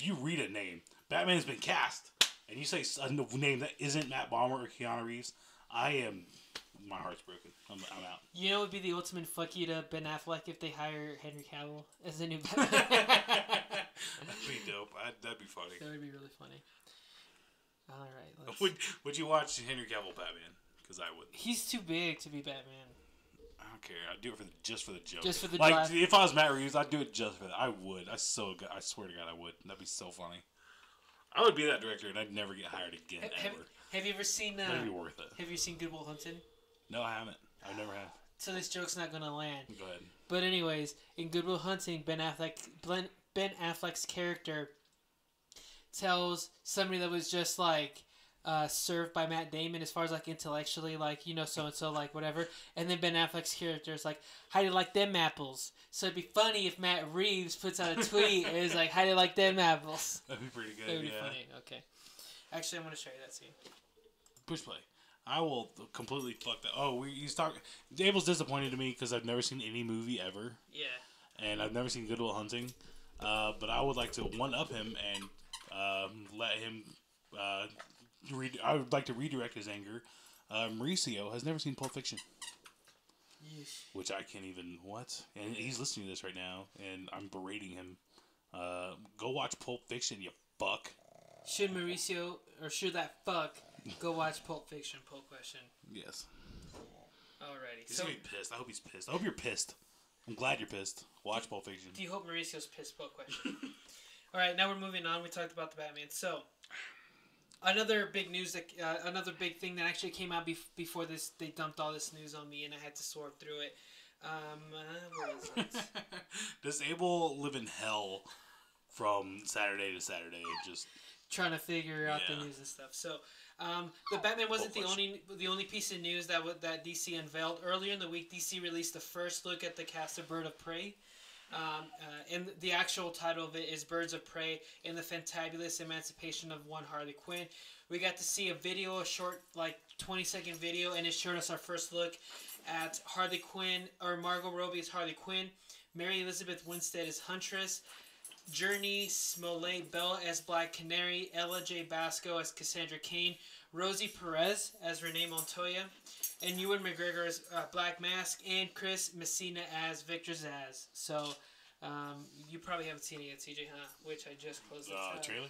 Speaker 2: you read a name, Batman has been cast, and you say a name that isn't Matt Bomer or Keanu Reeves, my heart's broken. I'm out.
Speaker 1: You know, it would be the ultimate fuck you to Ben Affleck if they hire Henry Cavill as the new Batman.
Speaker 2: That'd be dope. That'd be funny.
Speaker 1: That would be really funny. All right.
Speaker 2: Would you watch Henry Cavill Batman? Because I would.
Speaker 1: He's too big to be Batman.
Speaker 2: I don't care. I'd do it just for the joke.
Speaker 1: Just for the
Speaker 2: like if I was Matt Reeves, I'd do it just for that. I would. I swear to God, I would. That'd be so funny. I would be that director, and I'd never get hired again ever.
Speaker 1: Have you ever seen?
Speaker 2: That'd be worth it.
Speaker 1: Have you seen Good Will Hunting?
Speaker 2: No, I haven't. I never have.
Speaker 1: So this joke's not gonna land.
Speaker 2: Go ahead.
Speaker 1: But anyways, in Good Will Hunting, Ben Affleck's character tells somebody that was just like served by Matt Damon as far as like intellectually, like, you know, so and so, like whatever, and then Ben Affleck's character is like, how do you like them apples? So it'd be funny if Matt Reeves puts out a tweet and is like, how do you like them apples?
Speaker 2: That'd be pretty good.
Speaker 1: That'd be funny. Okay. Actually, I'm gonna show you that scene.
Speaker 2: Push play. I will completely fuck that. Oh, he's talking. Abel's disappointed to me because I've never seen any movie ever.
Speaker 1: Yeah.
Speaker 2: And I've never seen Good Will Hunting. But I would like to one-up him and let him. I would like to redirect his anger. Mauricio has never seen Pulp Fiction.
Speaker 1: Yeesh.
Speaker 2: Which I can't even. What? And he's listening to this right now, and I'm berating him. Go watch Pulp Fiction, you fuck.
Speaker 1: Should Mauricio, or should that fuck, go watch Pulp Fiction? Poll question.
Speaker 2: Yes.
Speaker 1: Alrighty.
Speaker 2: He's gonna be pissed. I hope he's pissed. I hope you're pissed. I'm glad you're pissed. Watch Pulp Fiction.
Speaker 1: Do you hope Mauricio's pissed? Poll question. Alright, now we're moving on. We talked about the Batman. So, another big news another big thing that actually came out before this, they dumped all this news on me and I had to sort through it. What is it?
Speaker 2: Does Abel live in hell from Saturday to Saturday? Just
Speaker 1: trying to figure out the news and stuff. So, the Batman wasn't the only piece of news that DC unveiled. Earlier in the week, DC released the first look at the cast of Bird of Prey. And the actual title of it is Birds of Prey and the Fantabulous Emancipation of One Harley Quinn. We got to see a short, like 20-second video, and it showed us our first look at Harley Quinn, or Margot Robbie as Harley Quinn, Mary Elizabeth Winstead as Huntress, Journey Smollett Bell as Black Canary, Ella J. Basco as Cassandra Cain, Rosie Perez as Renee Montoya, and Ewan McGregor as Black Mask, and Chris Messina as Victor Zsasz. So, you probably haven't seen it yet, CJ, huh? Which I just closed the tab.
Speaker 2: Trailer?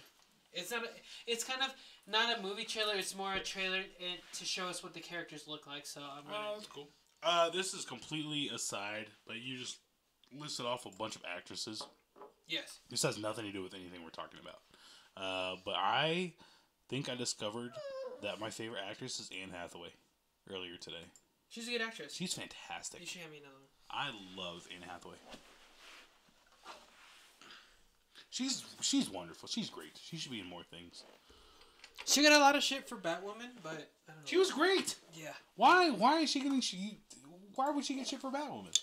Speaker 1: It's kind of not a movie trailer. It's more a trailer to show us what the characters look like. So
Speaker 2: that's cool. This is completely aside, but you just listed off a bunch of actresses.
Speaker 1: Yes.
Speaker 2: This has nothing to do with anything we're talking about. But I think I discovered that my favorite actress is Anne Hathaway earlier today.
Speaker 1: She's a good actress.
Speaker 2: She's fantastic.
Speaker 1: You should have me another one.
Speaker 2: I love Anne Hathaway. She's wonderful. She's great. She should be in more things.
Speaker 1: She got a lot of shit for Batwoman, but I don't know.
Speaker 2: She was great.
Speaker 1: Yeah.
Speaker 2: Why is she getting why would she get shit for Batwoman?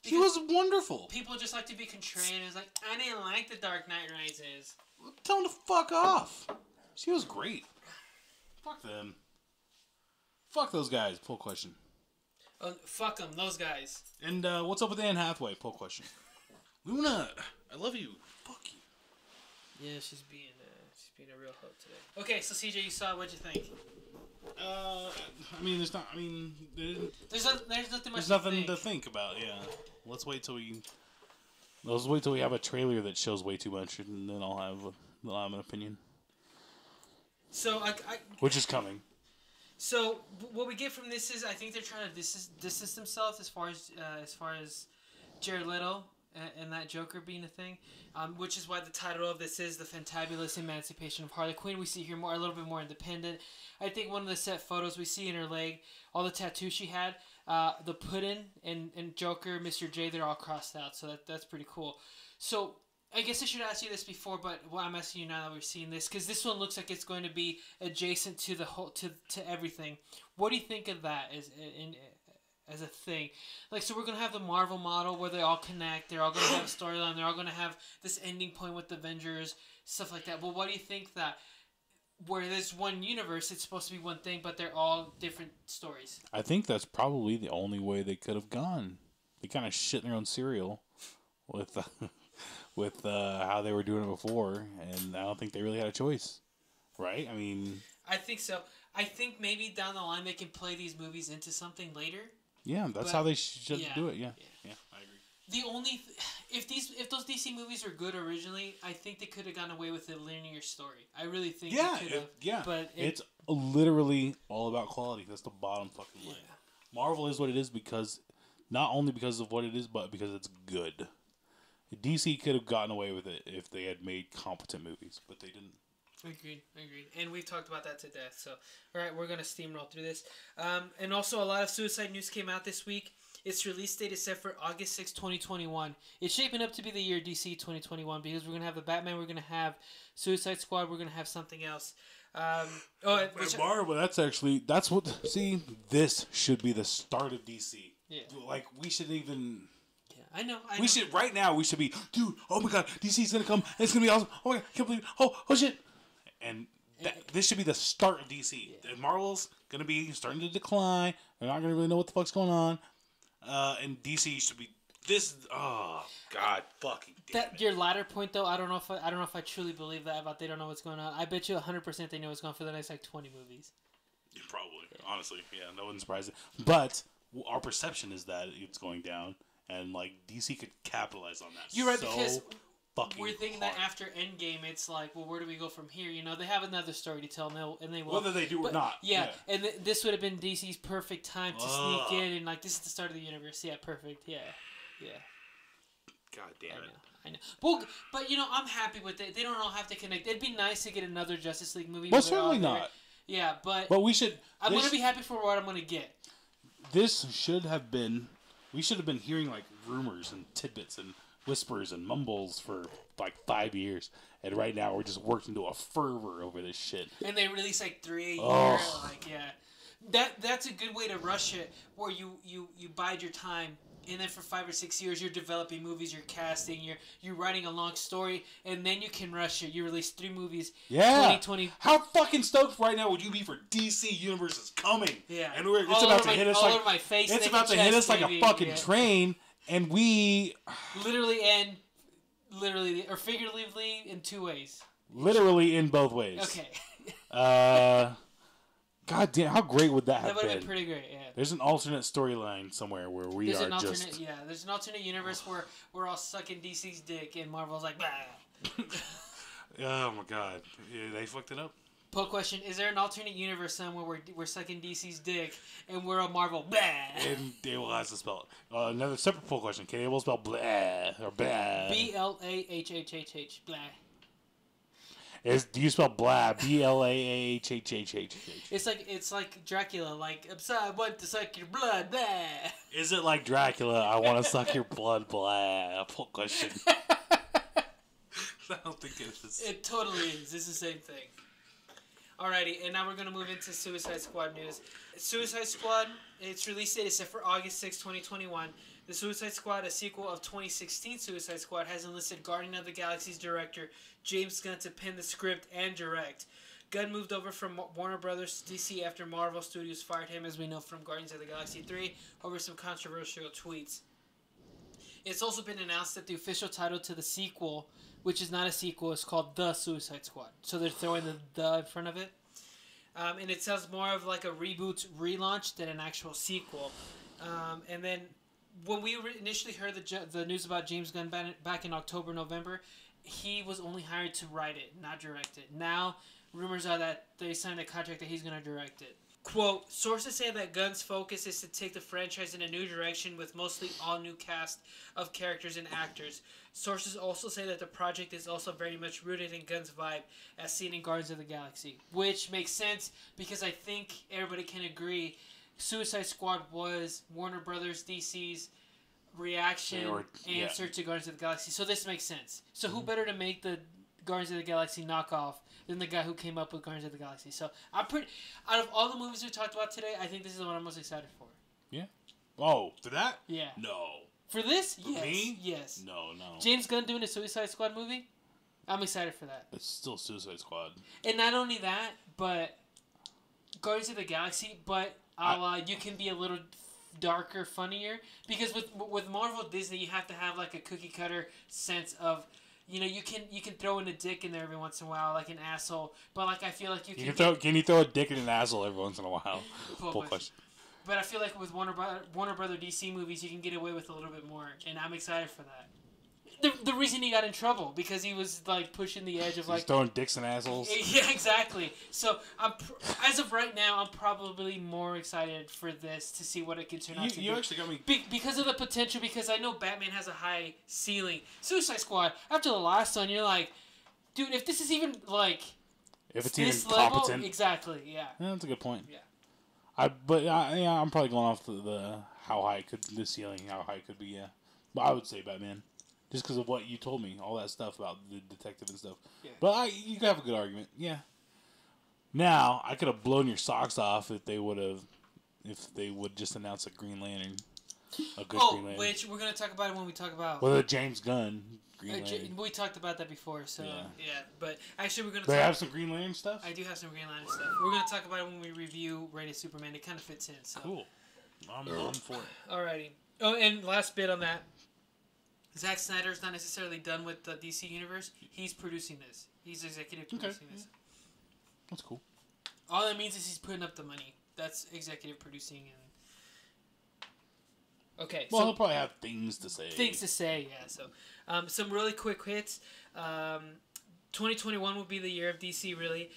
Speaker 2: She was wonderful.
Speaker 1: People just like to be contrarian. It's like, I didn't like The Dark Knight Rises.
Speaker 2: Tell them to fuck off. She was great. Fuck them. Fuck those guys. Poll question.
Speaker 1: Oh, fuck them, those guys.
Speaker 2: And what's up with Anne Hathaway? Poll question. Luna, I love you. Fuck you.
Speaker 1: Yeah, she's being a real hoe today. Okay, so CJ, you saw. What'd you think?
Speaker 2: I mean, there's not. I mean,
Speaker 1: there's nothing much.
Speaker 2: There's nothing to think about. Yeah. Let's wait till we have a trailer that shows way too much, and then I'll have an opinion.
Speaker 1: So
Speaker 2: which is coming.
Speaker 1: So what we get from this is I think they're trying to distance themselves as far as Jared Leto and that Joker being a thing, which is why the title of this is The Fantabulous Emancipation of Harley Quinn. We see her a little bit more independent. I think one of the set photos we see in her leg, all the tattoos she had, the Puddin' and Joker, Mr. J, they're all crossed out, so that's pretty cool. So I guess I should ask you this before, but I'm asking you now that we're seeing this, because this one looks like it's going to be adjacent to the whole to everything. What do you think of that as a thing? Like, so we're going to have the Marvel model where they all connect, they're all going to have a storyline, they're all going to have this ending point with the Avengers, stuff like that. But what do you think that where there's one universe, it's supposed to be one thing, but they're all different stories?
Speaker 2: I think that's probably the only way they could have gone. They kind of shit in their own cereal with how they were doing it before, and I don't think they really had a choice, right? I mean,
Speaker 1: I think so. I think maybe down the line they can play these movies into something later.
Speaker 2: Yeah, that's how they should do it. Yeah, I agree.
Speaker 1: The only if those DC movies were good originally, I think they could have gone away with a linear story. I really think they could have.
Speaker 2: Yeah,
Speaker 1: but
Speaker 2: it's literally all about quality. That's the bottom fucking line.
Speaker 1: Yeah.
Speaker 2: Marvel is what it is because not only because of what it is, but because it's good. DC could have gotten away with it if they had made competent movies, but they didn't.
Speaker 1: Agreed. And we've talked about that to death. So, all right, we're going to steamroll through this. And also, a lot of Suicide news came out this week. Its release date is set for August 6, 2021. It's shaping up to be the year DC 2021 because we're going to have the Batman, we're going to have Suicide Squad, we're going to have something else.
Speaker 2: Marvel, see, this should be the start of DC.
Speaker 1: Yeah.
Speaker 2: Like, we should even...
Speaker 1: I know.
Speaker 2: We should, right now, we should be, dude, oh my god, DC's gonna come, it's gonna be awesome, oh my god, I can't believe it, oh shit. And this should be the start of DC. Yeah. Marvel's gonna be starting to decline, they're not gonna really know what the fuck's going on, and DC should be, oh god, fucking damn it.
Speaker 1: Your latter point, though, I don't know if I truly believe that about they don't know what's going on. I bet you 100% they know what's going on for the next, 20 movies.
Speaker 2: Yeah, probably, honestly, yeah, no one's surprised. But our perception is that it's going down. And, DC could capitalize on that.
Speaker 1: You're right, because we're thinking
Speaker 2: hard.
Speaker 1: that after Endgame, it's like, well, where do we go from here? They have another story to tell, and they will.
Speaker 2: Whether they do or not.
Speaker 1: Yeah, and this would have been DC's perfect time to sneak in, and, this is the start of the universe. Yeah, perfect. Yeah.
Speaker 2: God damn it.
Speaker 1: I know. But I'm happy with it. They don't all have to connect. It'd be nice to get another Justice League movie.
Speaker 2: Well, certainly not.
Speaker 1: Yeah, but
Speaker 2: we should...
Speaker 1: I'm going to be happy for what I'm going to get.
Speaker 2: This should have been... We should have been hearing rumors and tidbits and whispers and mumbles for 5 years, and right now we're just working to a fervor over this shit.
Speaker 1: And they release 3 a year, That's a good way to rush it, where you bide your time, and then for 5 or 6 years you're developing movies, you're casting, you're writing a long story, and then you can rush it. You release 3 movies.
Speaker 2: Yeah.
Speaker 1: 2020.
Speaker 2: How fucking stoked right now would you be for DC Universe is coming?
Speaker 1: Yeah.
Speaker 2: And it's about to hit us
Speaker 1: all over my face.
Speaker 2: It's about to hit us like a fucking train, and we
Speaker 1: literally or figuratively in 2 ways.
Speaker 2: Literally in both ways.
Speaker 1: Okay.
Speaker 2: God damn, how great would that have been?
Speaker 1: That would have been pretty great, yeah.
Speaker 2: There's an alternate storyline somewhere where there's an
Speaker 1: alternate universe where we're all sucking DC's dick and Marvel's like, bah.
Speaker 2: Oh my god. Yeah, they fucked it up.
Speaker 1: Poll question, is there an alternate universe somewhere where we're sucking DC's dick and we're a Marvel, bah?
Speaker 2: And Abel has to spell it. Another separate poll question, can Abel spell blah or bah?
Speaker 1: BLAHHHH, blah.
Speaker 2: Do you spell blah? BLAAHHHH.
Speaker 1: It's like Dracula. I want to suck your blood. Blah.
Speaker 2: Is it like Dracula? I want to suck your blood. Blah. Poll question. I don't think it is.
Speaker 1: It totally is. It's the same thing. Alrighty, and now we're going to move into Suicide Squad news. Suicide Squad, its release date is set for August 6, 2021. The Suicide Squad, a sequel of 2016 Suicide Squad, has enlisted Guardian of the Galaxy's director James Gunn to pen the script and direct. Gunn moved over from Warner Brothers to DC after Marvel Studios fired him, as we know from Guardians of the Galaxy 3, over some controversial tweets. It's also been announced that the official title to the sequel, which is not a sequel, is called The Suicide Squad. So they're throwing the in front of it. And it sounds more of like a reboot relaunch than an actual sequel. And then when we initially heard the news about James Gunn back in October, November, he was only hired to write it, not direct it. Now, rumors are that they signed a contract that he's going to direct it. Quote, sources say that Gunn's focus is to take the franchise in a new direction with mostly all-new cast of characters and actors. Sources also say that the project is also very much rooted in Gunn's vibe as seen in Guardians of the Galaxy. Which makes sense because I think everybody can agree Suicide Squad was Warner Brothers DC's reaction answer to Guardians of the Galaxy. So this makes sense. So who better to make the Guardians of the Galaxy knockoff than the guy who came up with Guardians of the Galaxy. So I'm pretty... Out of all the movies we talked about today, I think this is the one I'm most excited for.
Speaker 2: Yeah. Oh, for that?
Speaker 1: Yeah.
Speaker 2: No.
Speaker 1: For this?
Speaker 2: For
Speaker 1: yes.
Speaker 2: me?
Speaker 1: Yes.
Speaker 2: No.
Speaker 1: James Gunn doing a Suicide Squad movie? I'm excited for that.
Speaker 2: It's still Suicide Squad.
Speaker 1: And not only that, but Guardians of the Galaxy, but you can be a little darker, funnier. Because with Marvel Disney, you have to have like a cookie cutter sense of... You know, you can throw in a dick in there every once in a while, like an asshole. But like I feel like you can.
Speaker 2: Can you throw a dick in an asshole every once in a while? Full question.
Speaker 1: But I feel like with Warner Brother DC movies, you can get away with a little bit more, and I'm excited for that. The reason he got in trouble because he was like pushing the edge of like
Speaker 2: throwing dicks and assholes.
Speaker 1: Yeah, exactly. So as of right now, I'm probably more excited for this to see what it can turn out to be.
Speaker 2: You actually got me
Speaker 1: because of the potential. Because I know Batman has a high ceiling. Suicide Squad. After the last one, you're like, dude, if this is even like,
Speaker 2: if it's
Speaker 1: this
Speaker 2: even
Speaker 1: level,
Speaker 2: competent,
Speaker 1: exactly, yeah.
Speaker 2: That's a good point.
Speaker 1: Yeah.
Speaker 2: I'm probably going off the how high the ceiling, how high it could be. Yeah, but I would say Batman. Just because of what you told me, all that stuff about the detective and stuff. Yeah. But you could have a good argument, yeah. Now, I could have blown your socks off if they would just announce a Green Lantern. A good Green Lantern.
Speaker 1: Which we're going to talk about it when we talk about...
Speaker 2: Well, the James Gunn Green Lantern.
Speaker 1: We talked about that before, so yeah. But actually, we're going to
Speaker 2: They have some Green Lantern stuff?
Speaker 1: I do have some Green Lantern stuff. We're going to talk about it when we review Reign of Superman. It kind of fits in, so...
Speaker 2: Cool. I'm for it.
Speaker 1: Alrighty. Oh, and last bit on that. Zack Snyder's not necessarily done with the DC Universe. He's producing this. He's executive producing this.
Speaker 2: That's cool.
Speaker 1: All that means is he's putting up the money. That's executive producing. Okay.
Speaker 2: Well, he'll probably have things to say.
Speaker 1: Things to say, yeah. So, some really quick hits. 2021 will be the year of DC, really.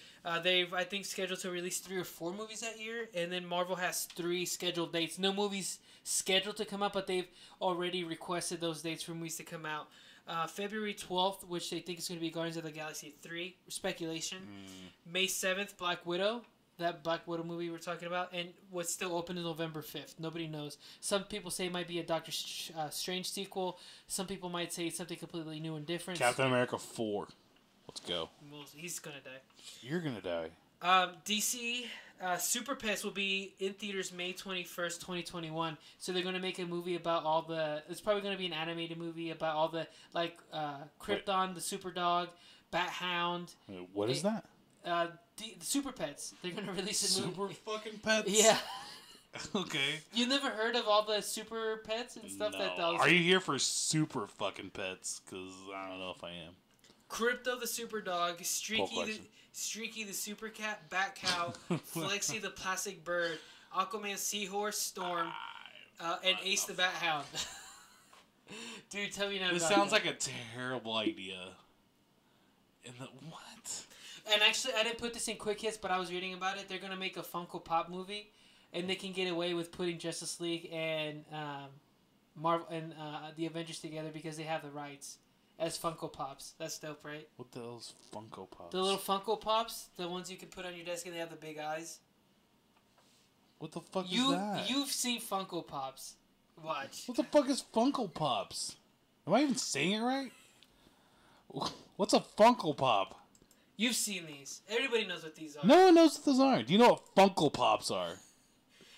Speaker 1: They've, I think, scheduled to release 3 or 4 movies that year. And then Marvel has 3 scheduled dates. No movies scheduled to come out, but they've already requested those dates for movies to come out. February 12th, which they think is going to be Guardians of the Galaxy 3, speculation. May 7th, Black Widow, that Black Widow movie we're talking about. And what's still open is November 5th. Nobody knows. Some people say it might be a Doctor Strange sequel. Some people might say it's something completely new and different.
Speaker 2: Captain America 4. Let's go.
Speaker 1: Well, he's going to die.
Speaker 2: You're going to die.
Speaker 1: DC Superpets will be in theaters May 21st, 2021. So they're going to make a movie about all the... It's probably going to be an animated movie about all the... Like, Krypton, the Super Dog, Bat Hound.
Speaker 2: What is that?
Speaker 1: The Superpets. They're going to release a movie.
Speaker 2: Super fucking pets?
Speaker 1: Yeah.
Speaker 2: Okay.
Speaker 1: You never heard of all the super pets and stuff?
Speaker 2: No. Are you here for super fucking pets? Because I don't know if I am.
Speaker 1: Crypto the super dog, Streaky the super cat, Bat Cow, Flexi the plastic bird, Aquaman Seahorse, Storm, and Ace the Bat Hound. Dude, tell me now.
Speaker 2: This sounds like a terrible idea. What?
Speaker 1: And actually, I didn't put this in quick hits, but I was reading about it. They're gonna make a Funko Pop movie, and they can get away with putting Justice League and Marvel and the Avengers together because they have the rights. As Funko Pops. That's dope, right?
Speaker 2: What the hell's Funko Pops?
Speaker 1: The little Funko Pops. The ones you can put on your desk and they have the big eyes.
Speaker 2: What the fuck is that?
Speaker 1: You've seen Funko Pops. Watch.
Speaker 2: What the fuck is Funko Pops? Am I even saying it right? What's a Funko Pop?
Speaker 1: You've seen these. Everybody knows what these are.
Speaker 2: No one knows what those are. Do you know what Funko Pops are?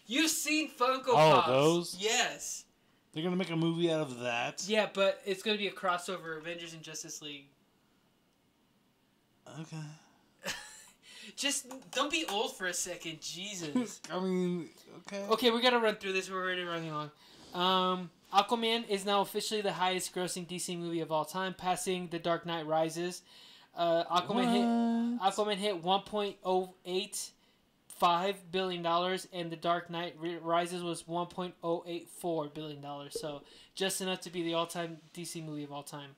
Speaker 1: You've seen Funko Pops.
Speaker 2: Oh, those?
Speaker 1: Yes.
Speaker 2: They're going to make a movie out of that?
Speaker 1: Yeah, but it's going to be a crossover Avengers and Justice League.
Speaker 2: Okay.
Speaker 1: Just don't be old for a second. Jesus.
Speaker 2: I mean, okay.
Speaker 1: Okay, we got to run through this. We're already running long. Aquaman is now officially the highest grossing DC movie of all time, passing The Dark Knight Rises. Aquaman hit $1.085 billion, and The Dark Knight Rises was $1.084 billion. So just enough to be the all-time DC movie of all time.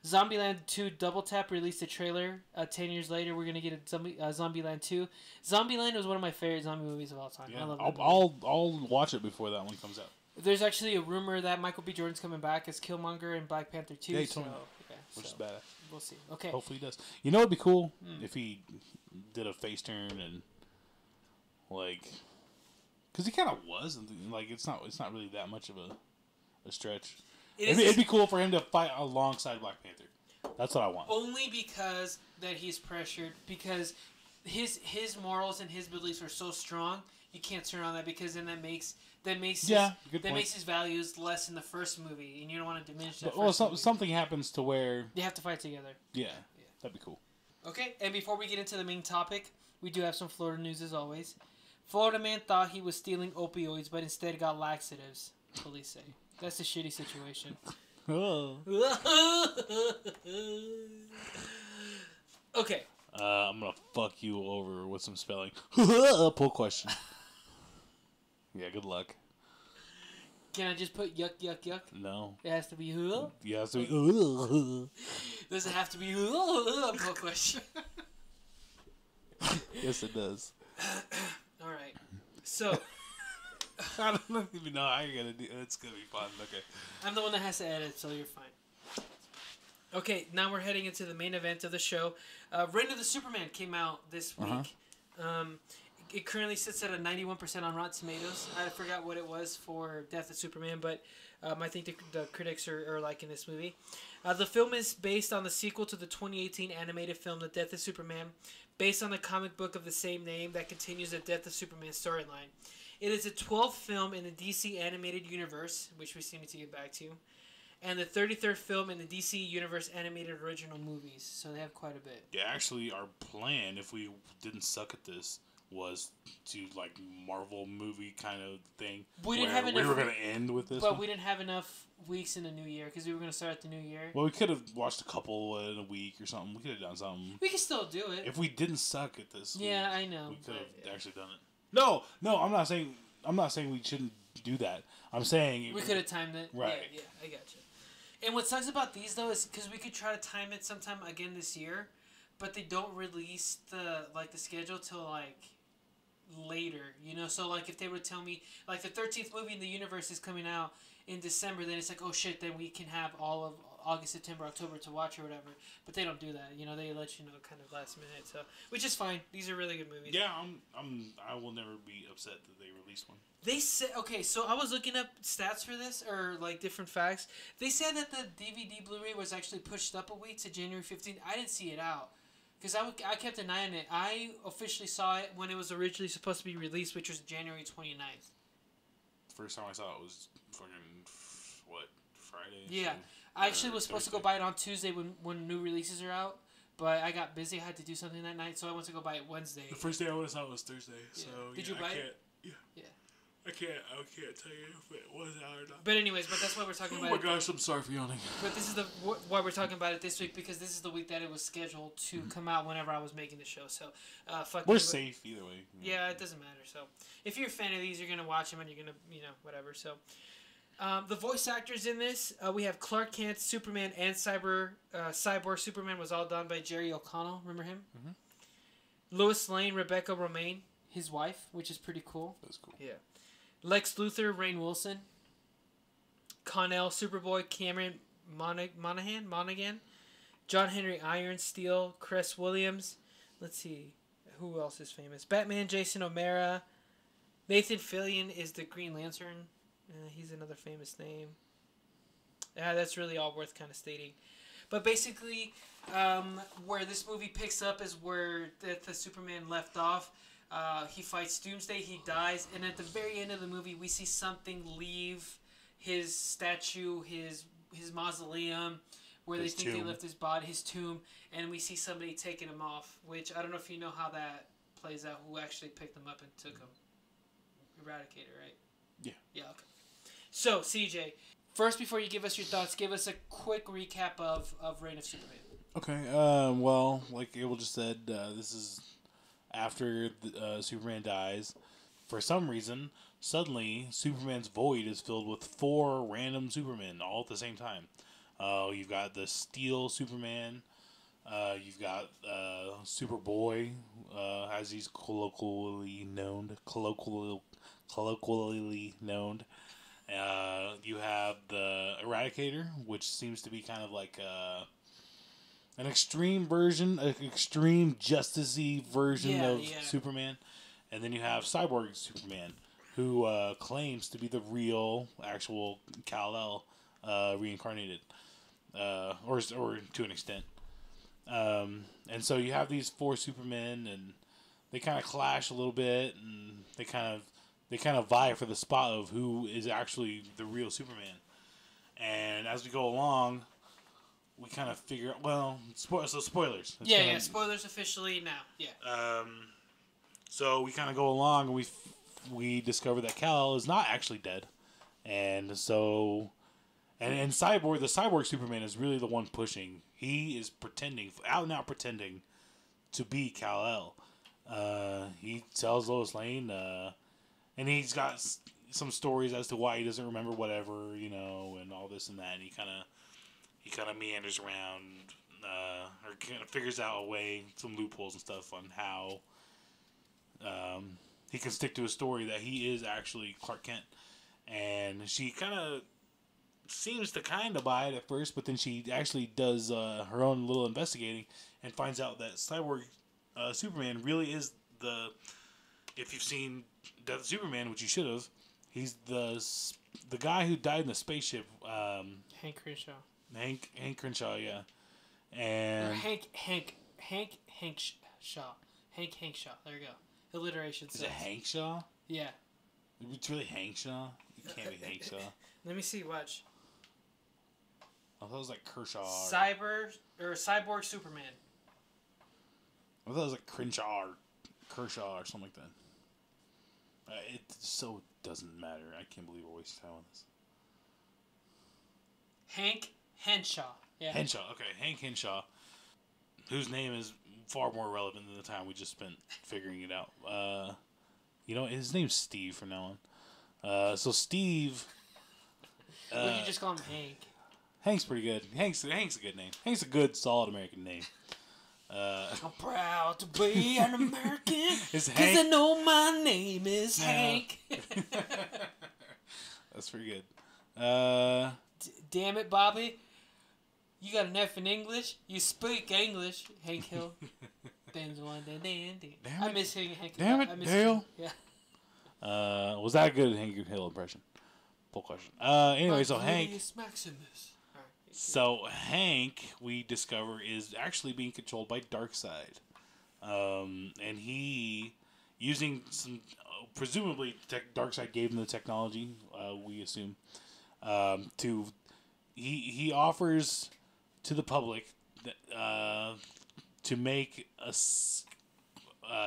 Speaker 1: Zombieland 2 Double Tap released a trailer. 10 years later, we're gonna get a Zombieland 2. Zombieland was one of my favorite zombie movies of all time.
Speaker 2: Yeah,
Speaker 1: I love that
Speaker 2: I'll watch it before that one comes out.
Speaker 1: There's actually a rumor that Micheal B.Jordan's coming back as Killmonger in Black Panther 2.
Speaker 2: Yeah, he
Speaker 1: so,
Speaker 2: told me.
Speaker 1: okay,
Speaker 2: Which is
Speaker 1: so
Speaker 2: bad.
Speaker 1: we'll see. Okay.
Speaker 2: Hopefully he does. You know what'd be cool? If he did a face turn and, like... Because he kind of was. And, like, it's not really that much of a stretch. It'd be cool for him to fight alongside Black Panther. That's what I want.
Speaker 1: Only because that he's pressured. Because his morals and his beliefs are so strong, you can't turn on that because then that makes his values less in the first movie, and you don't want to diminish that.
Speaker 2: Something happens to where
Speaker 1: they have to fight together.
Speaker 2: Yeah, that'd be cool.
Speaker 1: Okay, and before we get into the main topic, we do have some Florida news as always. Florida man thought he was stealing opioids, but instead got laxatives. Police say that's a shitty situation.
Speaker 2: Oh.
Speaker 1: Okay.
Speaker 2: I'm gonna fuck you over with some spelling. Pull question. Yeah, good luck.
Speaker 1: Can I just put yuck, yuck, yuck?
Speaker 2: No.
Speaker 1: It has to be huh?
Speaker 2: Yeah, it has to be
Speaker 1: Does it have to be pull question?
Speaker 2: Yes, it does.
Speaker 1: All right. So.
Speaker 2: I don't even know how you're gonna do it. It's gonna be fun. Okay.
Speaker 1: I'm the one that has to edit, so you're fine. Okay, now we're heading into the main event of the show. Reign of the Superman came out this week. It currently sits at a 91% on Rotten Tomatoes. I forgot what it was for Death of Superman, but I think the critics are liking this movie. The film is based on the sequel to the 2018 animated film The Death of Superman, based on the comic book of the same name that continues the Death of Superman storyline. It is the 12th film in the DC animated universe, which we still need to get back to, and the 33rd film in the DC Universe animated original movies. So they have quite a bit.
Speaker 2: Yeah, actually, our plan, if we didn't suck at this, was to like Marvel movie kind of thing.
Speaker 1: We didn't have enough.
Speaker 2: We were going to end with this,
Speaker 1: but we didn't have enough weeks in the new year because we were going to start at the new year.
Speaker 2: Well, we could have watched a couple in a week or something. We could have done something.
Speaker 1: We could still do it
Speaker 2: if we didn't suck at this.
Speaker 1: Yeah, I know.
Speaker 2: We could have actually done it. No, I'm not saying we shouldn't do that. I'm saying
Speaker 1: we could have timed it.
Speaker 2: Right.
Speaker 1: Yeah, I got you. And what sucks about these though is because we could try to time it sometime again this year, but they don't release the schedule till like later, you know. So like if they were to tell me like the 13th movie in the universe is coming out in December, then it's like, oh shit, then we can have all of August, September, October to watch or whatever. But they don't do that, you know. They let you know kind of last minute, so which is fine. These are really good movies.
Speaker 2: Yeah, I will never be upset that they released one.
Speaker 1: They said, okay, so I was looking up stats for this, or like different facts. They said that the DVD Blu-ray was actually pushed up a week to January 15th. I didn't see it out because I kept an eye on it. I officially saw it when it was originally supposed to be released, which was January 29th.
Speaker 2: First time I saw it was fucking, Friday?
Speaker 1: Yeah.
Speaker 2: So,
Speaker 1: I actually was supposed to go buy it on Tuesday when new releases are out, but I got busy. I had to do something that night, so I went to go buy it Wednesday.
Speaker 2: The first day I saw it was Thursday.
Speaker 1: Yeah.
Speaker 2: So
Speaker 1: Did you buy it?
Speaker 2: Yeah.
Speaker 1: Yeah.
Speaker 2: I can't tell you if it was out or not.
Speaker 1: But anyways, that's why we're talking about it.
Speaker 2: Oh my gosh, I'm sorry for yawning.
Speaker 1: But this is why we're talking about it this week, because this is the week that it was scheduled to come out whenever I was making the show. So,
Speaker 2: we're safe either way.
Speaker 1: Yeah, it doesn't matter. So, if you're a fan of these, you're gonna watch them and you're gonna, whatever. So, the voice actors in this, we have Clark Kent, Superman, and Cyborg Superman was all done by Jerry O'Connell. Remember him? Mm-hmm. Lois Lane, Rebecca Romaine, his wife, which is pretty cool.
Speaker 2: That's cool.
Speaker 1: Yeah. Lex Luthor, Rainn Wilson. Connell, Superboy, Cameron Monaghan. John Henry Iron Steel, Cress Williams. Let's see, who else is famous? Batman, Jason O'Mara. Nathan Fillion is the Green Lantern. He's another famous name. That's really all worth kind of stating. But basically, where this movie picks up is where the Superman left off. He fights Doomsday, he dies, and at the very end of the movie, we see something leave his statue, his mausoleum, where
Speaker 2: His
Speaker 1: they think
Speaker 2: tomb.
Speaker 1: they left his body, his tomb, and we see somebody taking him off, which I don't know if you know how that plays out, who actually picked him up and took him. Eradicator, right?
Speaker 2: Yeah.
Speaker 1: Yeah, okay. So, CJ, first, before you give us your thoughts, give us a quick recap of Reign of Superman.
Speaker 2: Okay. Well, like Abel just said, this is after Superman dies. For some reason, suddenly Superman's void is filled with 4 random Supermen all at the same time. You've got the Steel Superman. You've got Superboy, as he's colloquially known. You have the Eradicator, which seems to be kind of like an extreme version, an extreme justice-y version of Superman. And then you have Cyborg Superman, who claims to be the real, actual Kal-El reincarnated, or to an extent. And so you have these 4 Supermen, and they kind of clash a little bit, and they kind of vie for the spot of who is actually the real Superman. And as we go along, we kind of figure out. Well, spoilers. It's
Speaker 1: spoilers officially now. Yeah.
Speaker 2: So we kind of go along, and we discover that Kal-El is not actually dead, and so. And Cyborg, the Cyborg Superman is really the one pushing. He is out and out pretending to be Kal-El. He tells Lois Lane, and he's got some stories as to why he doesn't remember whatever, and all this and that. And he kind of meanders around, or kind of figures out a way, some loopholes and stuff on how he can stick to a story that he is actually Clark Kent. And she kind of seems to buy it at first, but then she actually does her own little investigating and finds out that Cyborg Superman really is if you've seen Death of Superman, which you should have, he's the guy who died in the spaceship.
Speaker 1: Hank Crenshaw.
Speaker 2: Hank Crenshaw, yeah. And
Speaker 1: or Hank Shaw. Hank Shaw. There you go. Alliteration.
Speaker 2: Is it Hank Shaw?
Speaker 1: Yeah.
Speaker 2: It's really Hank Shaw? It can't be Hank Shaw.
Speaker 1: Let me see. Watch.
Speaker 2: I thought it was like Kershaw.
Speaker 1: Cyborg Superman.
Speaker 2: I thought it was like Crenshaw or Kershaw or something like that. It so doesn't matter. I can't believe we're wasting time on this.
Speaker 1: Hank Henshaw. Yeah.
Speaker 2: Henshaw. Okay, Hank Henshaw, whose name is far more relevant than the time we just spent figuring it out. His name's Steve from now on. So Steve.
Speaker 1: Well, you just call him Hank.
Speaker 2: Hank's pretty good. Hank's a good name. Hank's a good, solid American name.
Speaker 1: I'm proud to be an American because
Speaker 2: Hank...
Speaker 1: I know my name is Hank.
Speaker 2: That's pretty good.
Speaker 1: Damn it, Bobby. You got an F in English? You speak English, Hank Hill. I miss Hank Hill.
Speaker 2: Damn it, Dale.
Speaker 1: Yeah.
Speaker 2: Was that a good Hank Hill impression? Full question. Anyway, so Hank...
Speaker 1: Maximus.
Speaker 2: So Hank, we discover, is actually being controlled by Darkseid. And he, using some... presumably, Darkseid gave him the technology, we assume, he offers to the public to make a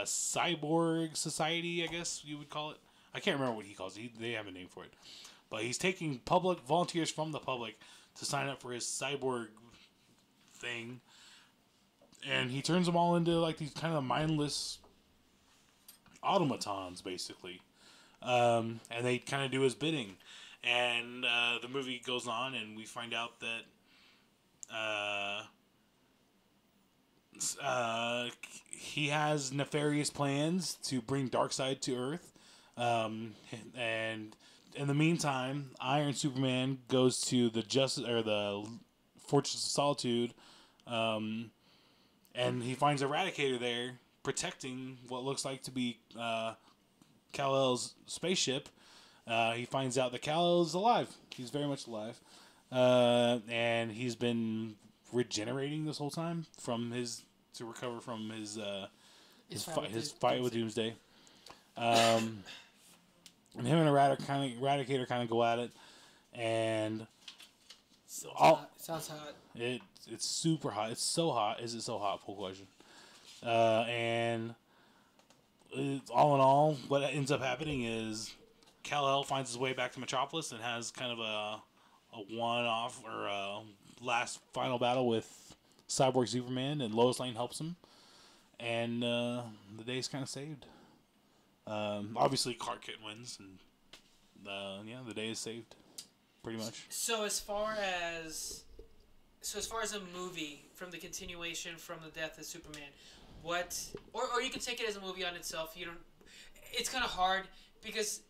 Speaker 2: cyborg society, I guess you would call it. I can't remember what he calls it. They have a name for it. But he's taking volunteers from the public to sign up for his cyborg thing. And he turns them all into like these kind of mindless automatons, basically. And they kind of do his bidding. And the movie goes on, and we find out that he has nefarious plans to bring Darkseid to Earth. And in the meantime, Iron Superman goes to the Fortress of Solitude, and he finds Eradicator there protecting what looks like to be Kal-El's spaceship. He finds out that Kal-El is alive. He's very much alive. And he's been regenerating this whole time to recover from his fight with Doomsday. And him and Eradicator kind of go at it, and
Speaker 1: sounds hot.
Speaker 2: It's super hot. It's so hot. Is it so hot? Full question. And all in all, what ends up happening is Kal-El finds his way back to Metropolis and has kind of a one-off or a last final battle with Cyborg Superman, and Lois Lane helps him, and the day's kind of saved. Obviously, Clark Kent wins, and the day is saved, pretty much.
Speaker 1: So as far as a movie from the continuation from the death of Superman, or you can take it as a movie on itself. You don't. It's kind of hard because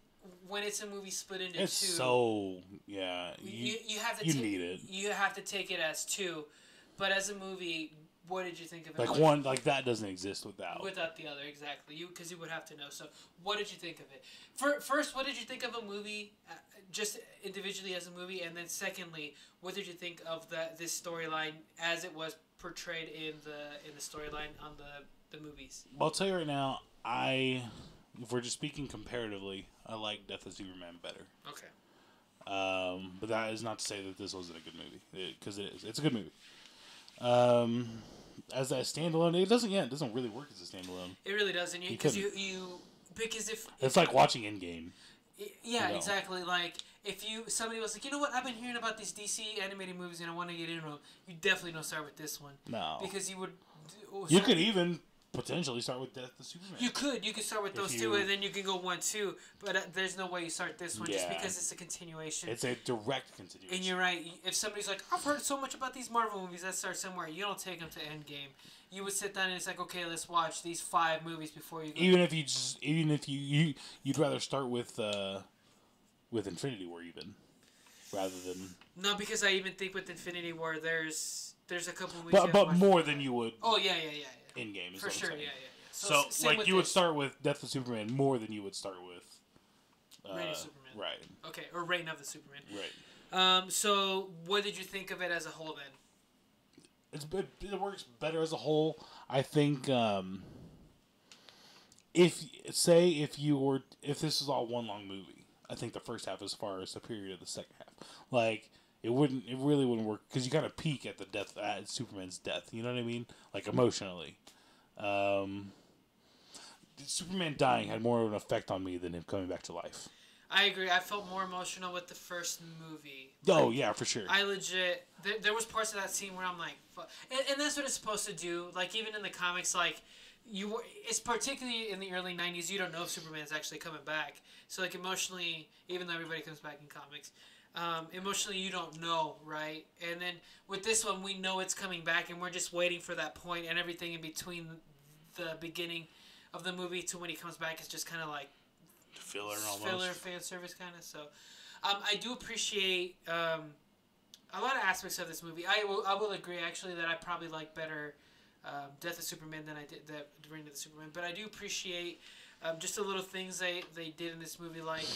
Speaker 1: when it's a movie split into
Speaker 2: it's
Speaker 1: two,
Speaker 2: so yeah. You
Speaker 1: have to
Speaker 2: need it.
Speaker 1: You have to take it as two, but as a movie, what did you think of it?
Speaker 2: Like one, like that doesn't exist without
Speaker 1: the other, exactly. Because you would have to know. So, what did you think of it? First, what did you think of a movie, just individually as a movie, and then secondly, what did you think of this storyline as it was portrayed in the storyline on the movies?
Speaker 2: Well, I'll tell you right now, if we're just speaking comparatively, I like Death of Superman better.
Speaker 1: Okay.
Speaker 2: But that is not to say that this wasn't a good movie, because it is. It's a good movie. As a standalone, it doesn't really work as a standalone.
Speaker 1: It really doesn't, because if
Speaker 2: it's like watching Endgame.
Speaker 1: Yeah, exactly. Like if somebody was like, you know what, I've been hearing about these DC animated movies and I want to get into them, you definitely don't start with this one.
Speaker 2: No,
Speaker 1: because you would.
Speaker 2: You could even potentially start with Death of Superman.
Speaker 1: You could start with those two, and then you can go 1-2. But there's no way you start this one just because it's a continuation.
Speaker 2: It's a direct continuation.
Speaker 1: And you're right. If somebody's like, I've heard so much about these Marvel movies, let's start somewhere. You don't take them to Endgame. You would sit down and it's like, okay, let's watch these 5 movies before you go. You'd
Speaker 2: rather start with Infinity War even, rather than.
Speaker 1: No, because I even think with Infinity War, there's a couple movies.
Speaker 2: But more than you would.
Speaker 1: Oh yeah.
Speaker 2: Endgame is
Speaker 1: for sure.
Speaker 2: Yeah.
Speaker 1: So
Speaker 2: like you would start with Death of Superman more than you would start with.
Speaker 1: Reign of Superman.
Speaker 2: Right.
Speaker 1: Okay, or Reign of the Superman.
Speaker 2: Right.
Speaker 1: So what did you think of it as a whole then?
Speaker 2: It works better as a whole. I think if this is all one long movie, I think the first half is far superior to the second half. Like it really wouldn't work because you kind of peak at at Superman's death. You know what I mean? Like emotionally, Superman dying had more of an effect on me than him coming back to life.
Speaker 1: I agree. I felt more emotional with the first movie.
Speaker 2: Oh, yeah, for sure.
Speaker 1: I legit... There was parts of that scene where I'm like... Fuck. And that's what it's supposed to do. Like, even in the comics, like... It's particularly in the early 90s, you don't know if Superman's actually coming back. So, like, emotionally, even though everybody comes back in comics, emotionally you don't know, right? And then with this one, we know it's coming back, and we're just waiting for that point, and everything in between the beginning of the movie to when he comes back is just kind of like... Filler fan service kind of. So I do appreciate a lot of aspects of this movie. I will agree actually that I probably like better Death of Superman than I did Reign of the Superman, but I do appreciate just the little things they did in this movie, like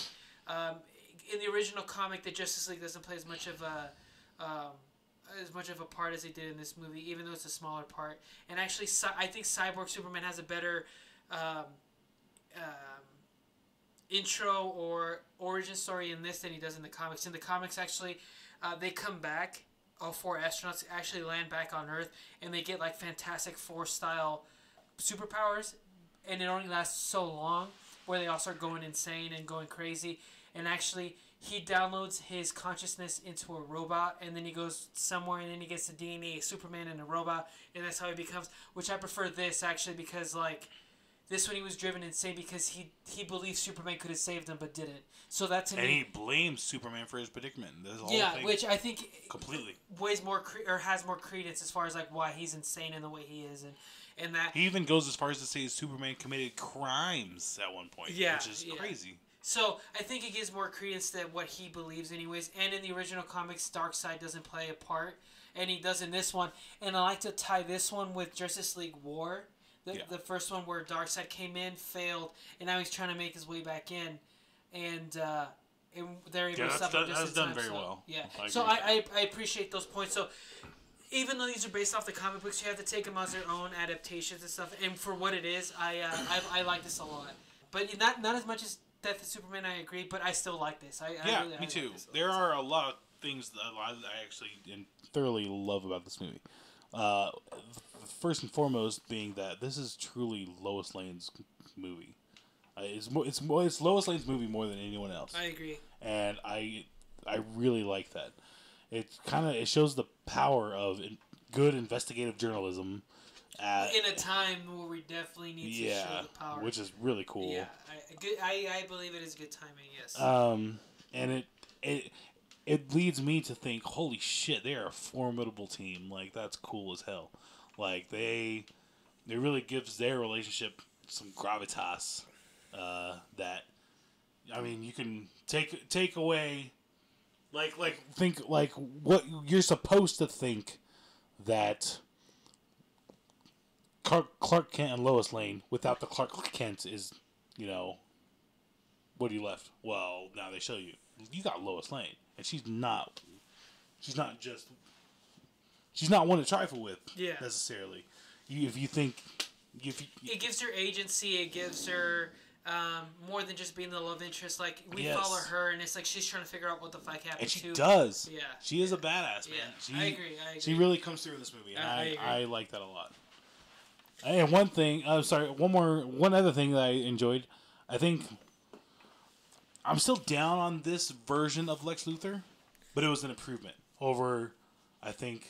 Speaker 1: in the original comic the Justice League doesn't play as much of a part as they did in this movie, even though it's a smaller part. And actually I think Cyborg Superman has a better intro or origin story in this than he does in the comics. In the comics, actually, they come back. All 4 astronauts actually land back on Earth, and they get like Fantastic Four style superpowers, and it only lasts so long where they all start going insane and going crazy. And actually, he downloads his consciousness into a robot, and then he goes somewhere, and then he gets the DNA of Superman and a robot, and that's how he becomes. Which I prefer this actually because like. This one he was driven insane because he believed Superman could have saved him but didn't. So that's
Speaker 2: and he blames Superman for his predicament.
Speaker 1: Which I think
Speaker 2: completely
Speaker 1: weighs more has more credence as far as like why he's insane in the way he is, and that
Speaker 2: he even goes as far as to say Superman committed crimes at one point.
Speaker 1: Yeah,
Speaker 2: which is crazy.
Speaker 1: So I think it gives more credence to what he believes, anyways. And in the original comics, Darkseid doesn't play a part, and he does in this one. And I like to tie this one with Justice League War. The first one where Darkseid came in, failed, and now he's trying to make his way back in, and they're able to stop him.
Speaker 2: That's done very well.
Speaker 1: Yeah, so I appreciate those points. So even though these are based off the comic books, you have to take them as their own adaptations and stuff. And for what it is, I like this a lot. But not as much as Death of Superman, I agree, but I still like this.
Speaker 2: Me too. There are a lot of things that I actually thoroughly love about this movie. First and foremost being that this is truly Lois Lane's movie. It's Lois Lane's movie more than anyone else.
Speaker 1: I agree.
Speaker 2: And I really like that. It shows the power of good investigative journalism.
Speaker 1: In a time where we definitely need to show the power.
Speaker 2: Which is really cool.
Speaker 1: Yeah, I believe it is good timing, yes.
Speaker 2: And it leads me to think, holy shit, they are a formidable team. Like, that's cool as hell. Like, it really gives their relationship some gravitas. That, I mean, you can take away, think like what you're supposed to think that Clark Kent and Lois Lane without the Clark Kent is, what are you left? Well, now they show you got Lois Lane, and she's not one to trifle with necessarily. It
Speaker 1: gives her agency. It gives her more than just being the love interest. Like, we follow her, and it's like she's trying to figure out what the fuck happened.
Speaker 2: And she does.
Speaker 1: Yeah,
Speaker 2: she is a badass, man.
Speaker 1: Yeah, I agree.
Speaker 2: She really comes through in this movie, and I like that a lot. And one other thing that I enjoyed. I think I'm still down on this version of Lex Luthor, but it was an improvement over Lex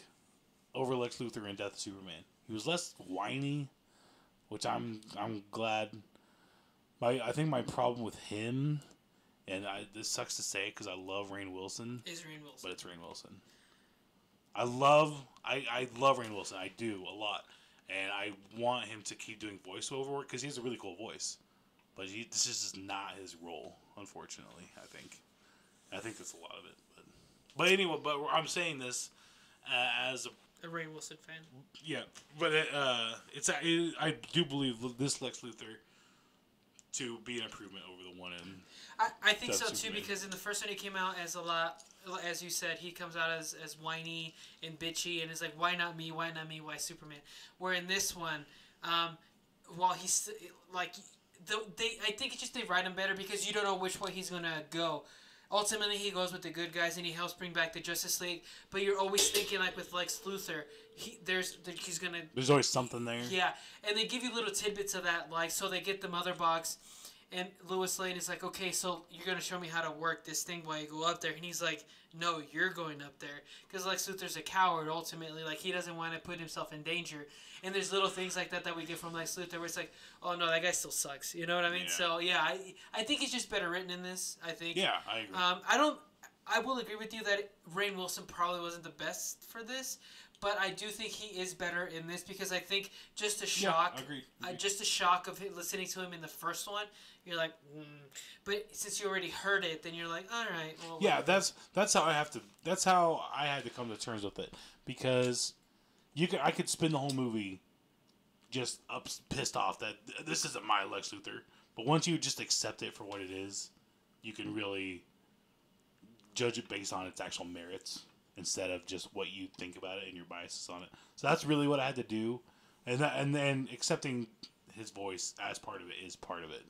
Speaker 2: Luthor in Death of Superman. He was less whiny, which I'm glad. I think my problem with him, and this sucks to say because I love Rainn Wilson.
Speaker 1: Is Rainn Wilson.
Speaker 2: But it's Rainn Wilson. I love Rainn Wilson. I do a lot. And I want him to keep doing voiceover work because he has a really cool voice. But this is just not his role, unfortunately, I think. I think that's a lot of it. But anyway, I'm saying this as
Speaker 1: a Rainn Wilson fan.
Speaker 2: Yeah, but I do believe this Lex Luthor to be an improvement over the one in.
Speaker 1: I think so too,
Speaker 2: Superman.
Speaker 1: because in the first one he came out as a lot, as you said, he comes out as whiny and bitchy, and it's like, why not me? Why not me? Why Superman? Where in this one, while he's like, I think it's just they write him better because you don't know which way he's gonna go. Ultimately, he goes with the good guys and he helps bring back the Justice League. But you're always thinking, like with Lex Luthor, there's
Speaker 2: always something there.
Speaker 1: Yeah, and they give you little tidbits of that, like, so they get the mother box, and Lois Lane is like, okay, so you're gonna show me how to work this thing while you go up there, and he's like, no, you're going up there, because Lex Luthor's a coward. Ultimately, like, he doesn't want to put himself in danger, and there's little things like that we get from Lex Luthor where it's like, oh no, that guy still sucks. You know what I mean? Yeah. So yeah, I think it's just better written in this. I think.
Speaker 2: Yeah, I agree.
Speaker 1: I will agree with you that Rainn Wilson probably wasn't the best for this, but I do think he is better in this because I think just the shock,
Speaker 2: agreed.
Speaker 1: Just the shock of listening to him in the first one, you're like, but since you already heard it, then you're like, all right. Well,
Speaker 2: yeah, that's how I had to come to terms with it because I could spend the whole movie just pissed off that this isn't my Lex Luthor, but once you just accept it for what it is, you can really judge it based on its actual merits instead of just what you think about it and your biases on it. So that's really what I had to do, and then accepting his voice as part of it is part of it.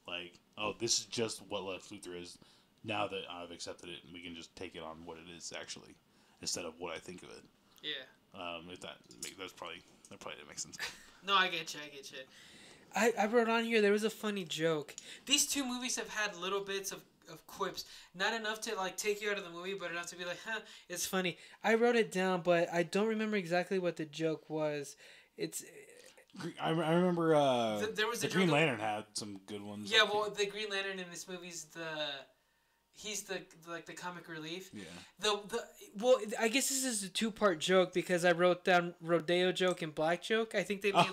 Speaker 2: Like, oh, this is just what Lex Luthor is. Now that I've accepted it, we can just take it on what it is actually, instead of what I think of it.
Speaker 1: Yeah.
Speaker 2: If that probably didn't make sense.
Speaker 1: No, I get you. I wrote on here there was a funny joke. These two movies have had little bits of quips, not enough to like take you out of the movie, but enough to be like, huh, it's funny. I wrote it down, but I don't remember exactly what the joke was.
Speaker 2: I remember
Speaker 1: there was
Speaker 2: the Green Lantern had some good ones.
Speaker 1: Yeah, well, the Green Lantern in this movie's he's the comic relief.
Speaker 2: Yeah.
Speaker 1: Well, I guess this is a 2-part joke because I wrote down rodeo joke and black joke. I think they made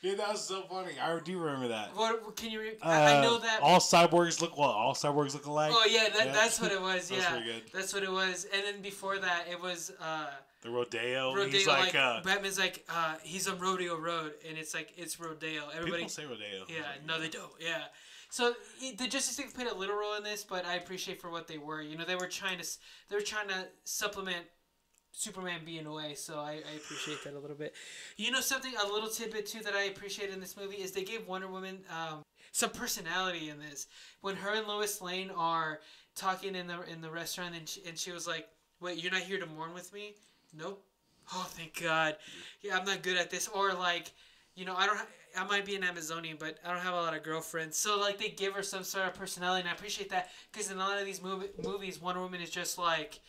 Speaker 2: yeah, that was so funny. I do remember that.
Speaker 1: What can you? I know that
Speaker 2: all cyborgs look alike.
Speaker 1: Oh yeah, that's what it was. Yeah,
Speaker 2: that's pretty good.
Speaker 1: That's what it was. And then before that, it was
Speaker 2: the rodeo.
Speaker 1: He's like Batman's like he's on Rodeo Road, and it's like it's rodeo. Everybody
Speaker 2: people say rodeo.
Speaker 1: Yeah, no, they don't. Yeah. So the Justice League played a little role in this, but I appreciate for what they were. You know, they were trying to supplement Superman being away, so I appreciate that a little bit. You know something, a little tidbit too that I appreciate in this movie is they gave Wonder Woman some personality in this. When her and Lois Lane are talking in the restaurant, and she was like, "Wait, you're not here to mourn with me?" Nope. Oh, thank God. Yeah, I'm not good at this. Or like, you know, I might be an Amazonian, but I don't have a lot of girlfriends. So like, they give her some sort of personality, and I appreciate that because in a lot of these movies, Wonder Woman is just like,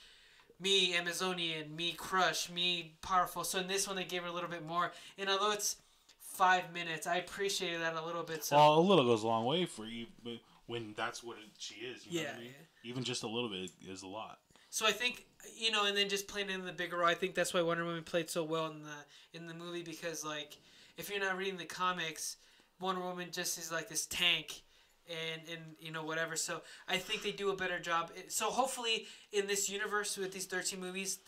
Speaker 1: me Amazonian, me crush, me powerful. So in this one, they gave her a little bit more. And although it's 5 minutes, I appreciated that a little bit. So
Speaker 2: well, a little goes a long way for you, but when that's what she is. You know what I mean?
Speaker 1: Yeah.
Speaker 2: Even just a little bit is a lot.
Speaker 1: So I think, you know, and then just playing in the bigger role, I think that's why Wonder Woman played so well in the movie, because like, if you're not reading the comics, Wonder Woman just is like this tank. And you know, whatever. So I think they do a better job. So hopefully in this universe with these 13 movies,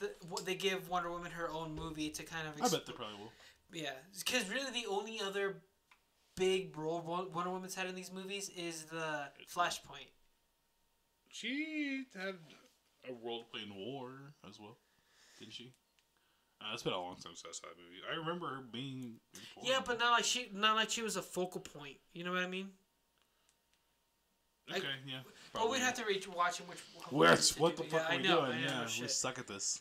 Speaker 1: they give Wonder Woman her own movie to kind of
Speaker 2: I bet they probably will.
Speaker 1: Yeah, because really the only other big role Wonder Woman's had in these movies is the Flashpoint.
Speaker 2: She had a role to play in War as well, didn't she? It's been a long time since I saw that movie. I remember her being important.
Speaker 1: Yeah, but not like she was a focal point. You know what I mean?
Speaker 2: Okay, yeah.
Speaker 1: Well, we'd have to watch him.
Speaker 2: What the fuck are we doing? Yeah,
Speaker 1: no
Speaker 2: we suck at this.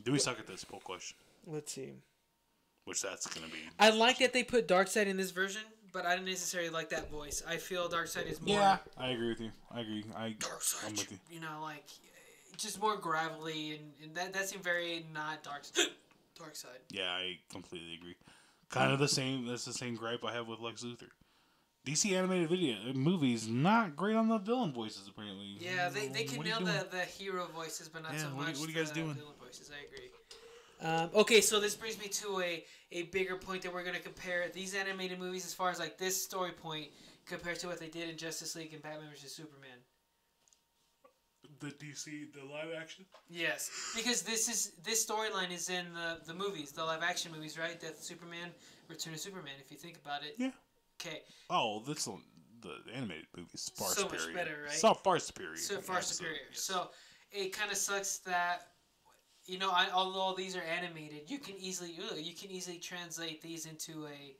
Speaker 2: Do we suck at this? Poll question.
Speaker 1: Let's see.
Speaker 2: Which that's gonna be.
Speaker 1: I like that they put Darkseid in this version, but I didn't necessarily like that voice. I feel Darkseid is more.
Speaker 2: Yeah, I agree with you. I agree.
Speaker 1: Darkseid.
Speaker 2: I'm with you.
Speaker 1: You know, like just more gravelly, and that seemed very not Darkseid.
Speaker 2: Yeah, I completely agree. Kind of the same. That's the same gripe I have with Lex Luthor. DC animated movies not great on the villain voices apparently.
Speaker 1: Yeah, they can nail the hero voices, but not so much.
Speaker 2: What are you guys doing?
Speaker 1: Villain voices. I agree. Okay, so this brings me to a bigger point that we're gonna compare these animated movies as far as like this story point compared to what they did in Justice League and Batman vs Superman.
Speaker 2: The live action.
Speaker 1: Yes, because this storyline is in the movies, the live action movies, right? Death of Superman, Return of Superman. If you think about it.
Speaker 2: Yeah.
Speaker 1: Okay.
Speaker 2: Oh, that's the animated movie's far
Speaker 1: so
Speaker 2: superior.
Speaker 1: Much better, right?
Speaker 2: So far superior.
Speaker 1: So far superior.
Speaker 2: Yes.
Speaker 1: So it kind of sucks that, you know, although these are animated, you can easily translate these into a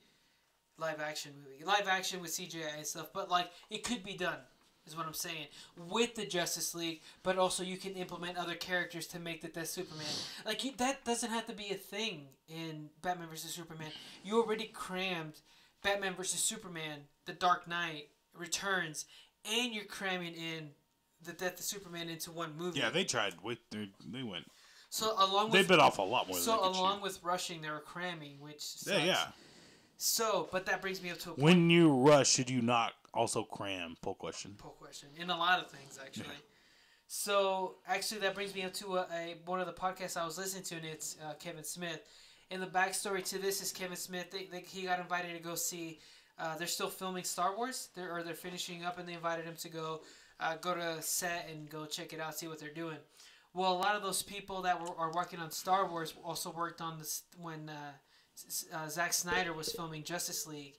Speaker 1: live action movie, live action with CGI and stuff. But like, it could be done, is what I'm saying, with the Justice League. But also, you can implement other characters to make the Superman. Like that doesn't have to be a thing in Batman vs Superman. You already crammed Batman vs Superman, The Dark Knight Returns, and you're cramming in the Death of Superman into one movie.
Speaker 2: Yeah, they tried. They went.
Speaker 1: So along with
Speaker 2: they bit off a lot more.
Speaker 1: So
Speaker 2: than they could
Speaker 1: along
Speaker 2: chew.
Speaker 1: with rushing, they were cramming, which sucks.
Speaker 2: Yeah.
Speaker 1: So, but that brings me up to a point.
Speaker 2: When you rush, should you not also cram? Poll question.
Speaker 1: In a lot of things, actually. Yeah. So actually, that brings me up to one of the podcasts I was listening to, and it's Kevin Smith. And the backstory to this is Kevin Smith. He got invited to go see. They're still filming Star Wars. They're finishing up, and they invited him to go to set and go check it out, see what they're doing. Well, a lot of those people that are working on Star Wars also worked on this when Zack Snyder was filming Justice League,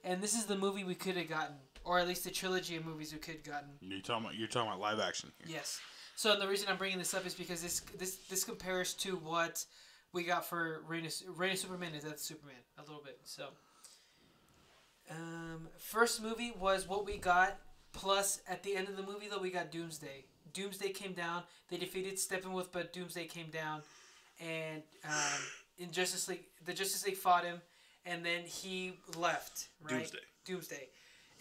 Speaker 1: and this is the movie we could have gotten, or at least the trilogy of movies we could have gotten.
Speaker 2: You're talking about live action here.
Speaker 1: Yes. So the reason I'm bringing this up is because this compares to what we got for Reign of Superman is Death of Superman a little bit. So, first movie was what we got. Plus, at the end of the movie, though, we got Doomsday. Doomsday came down. They defeated Steppenwolf, but Doomsday came down, and in Justice League, the Justice League fought him, and then he left. Right. Doomsday,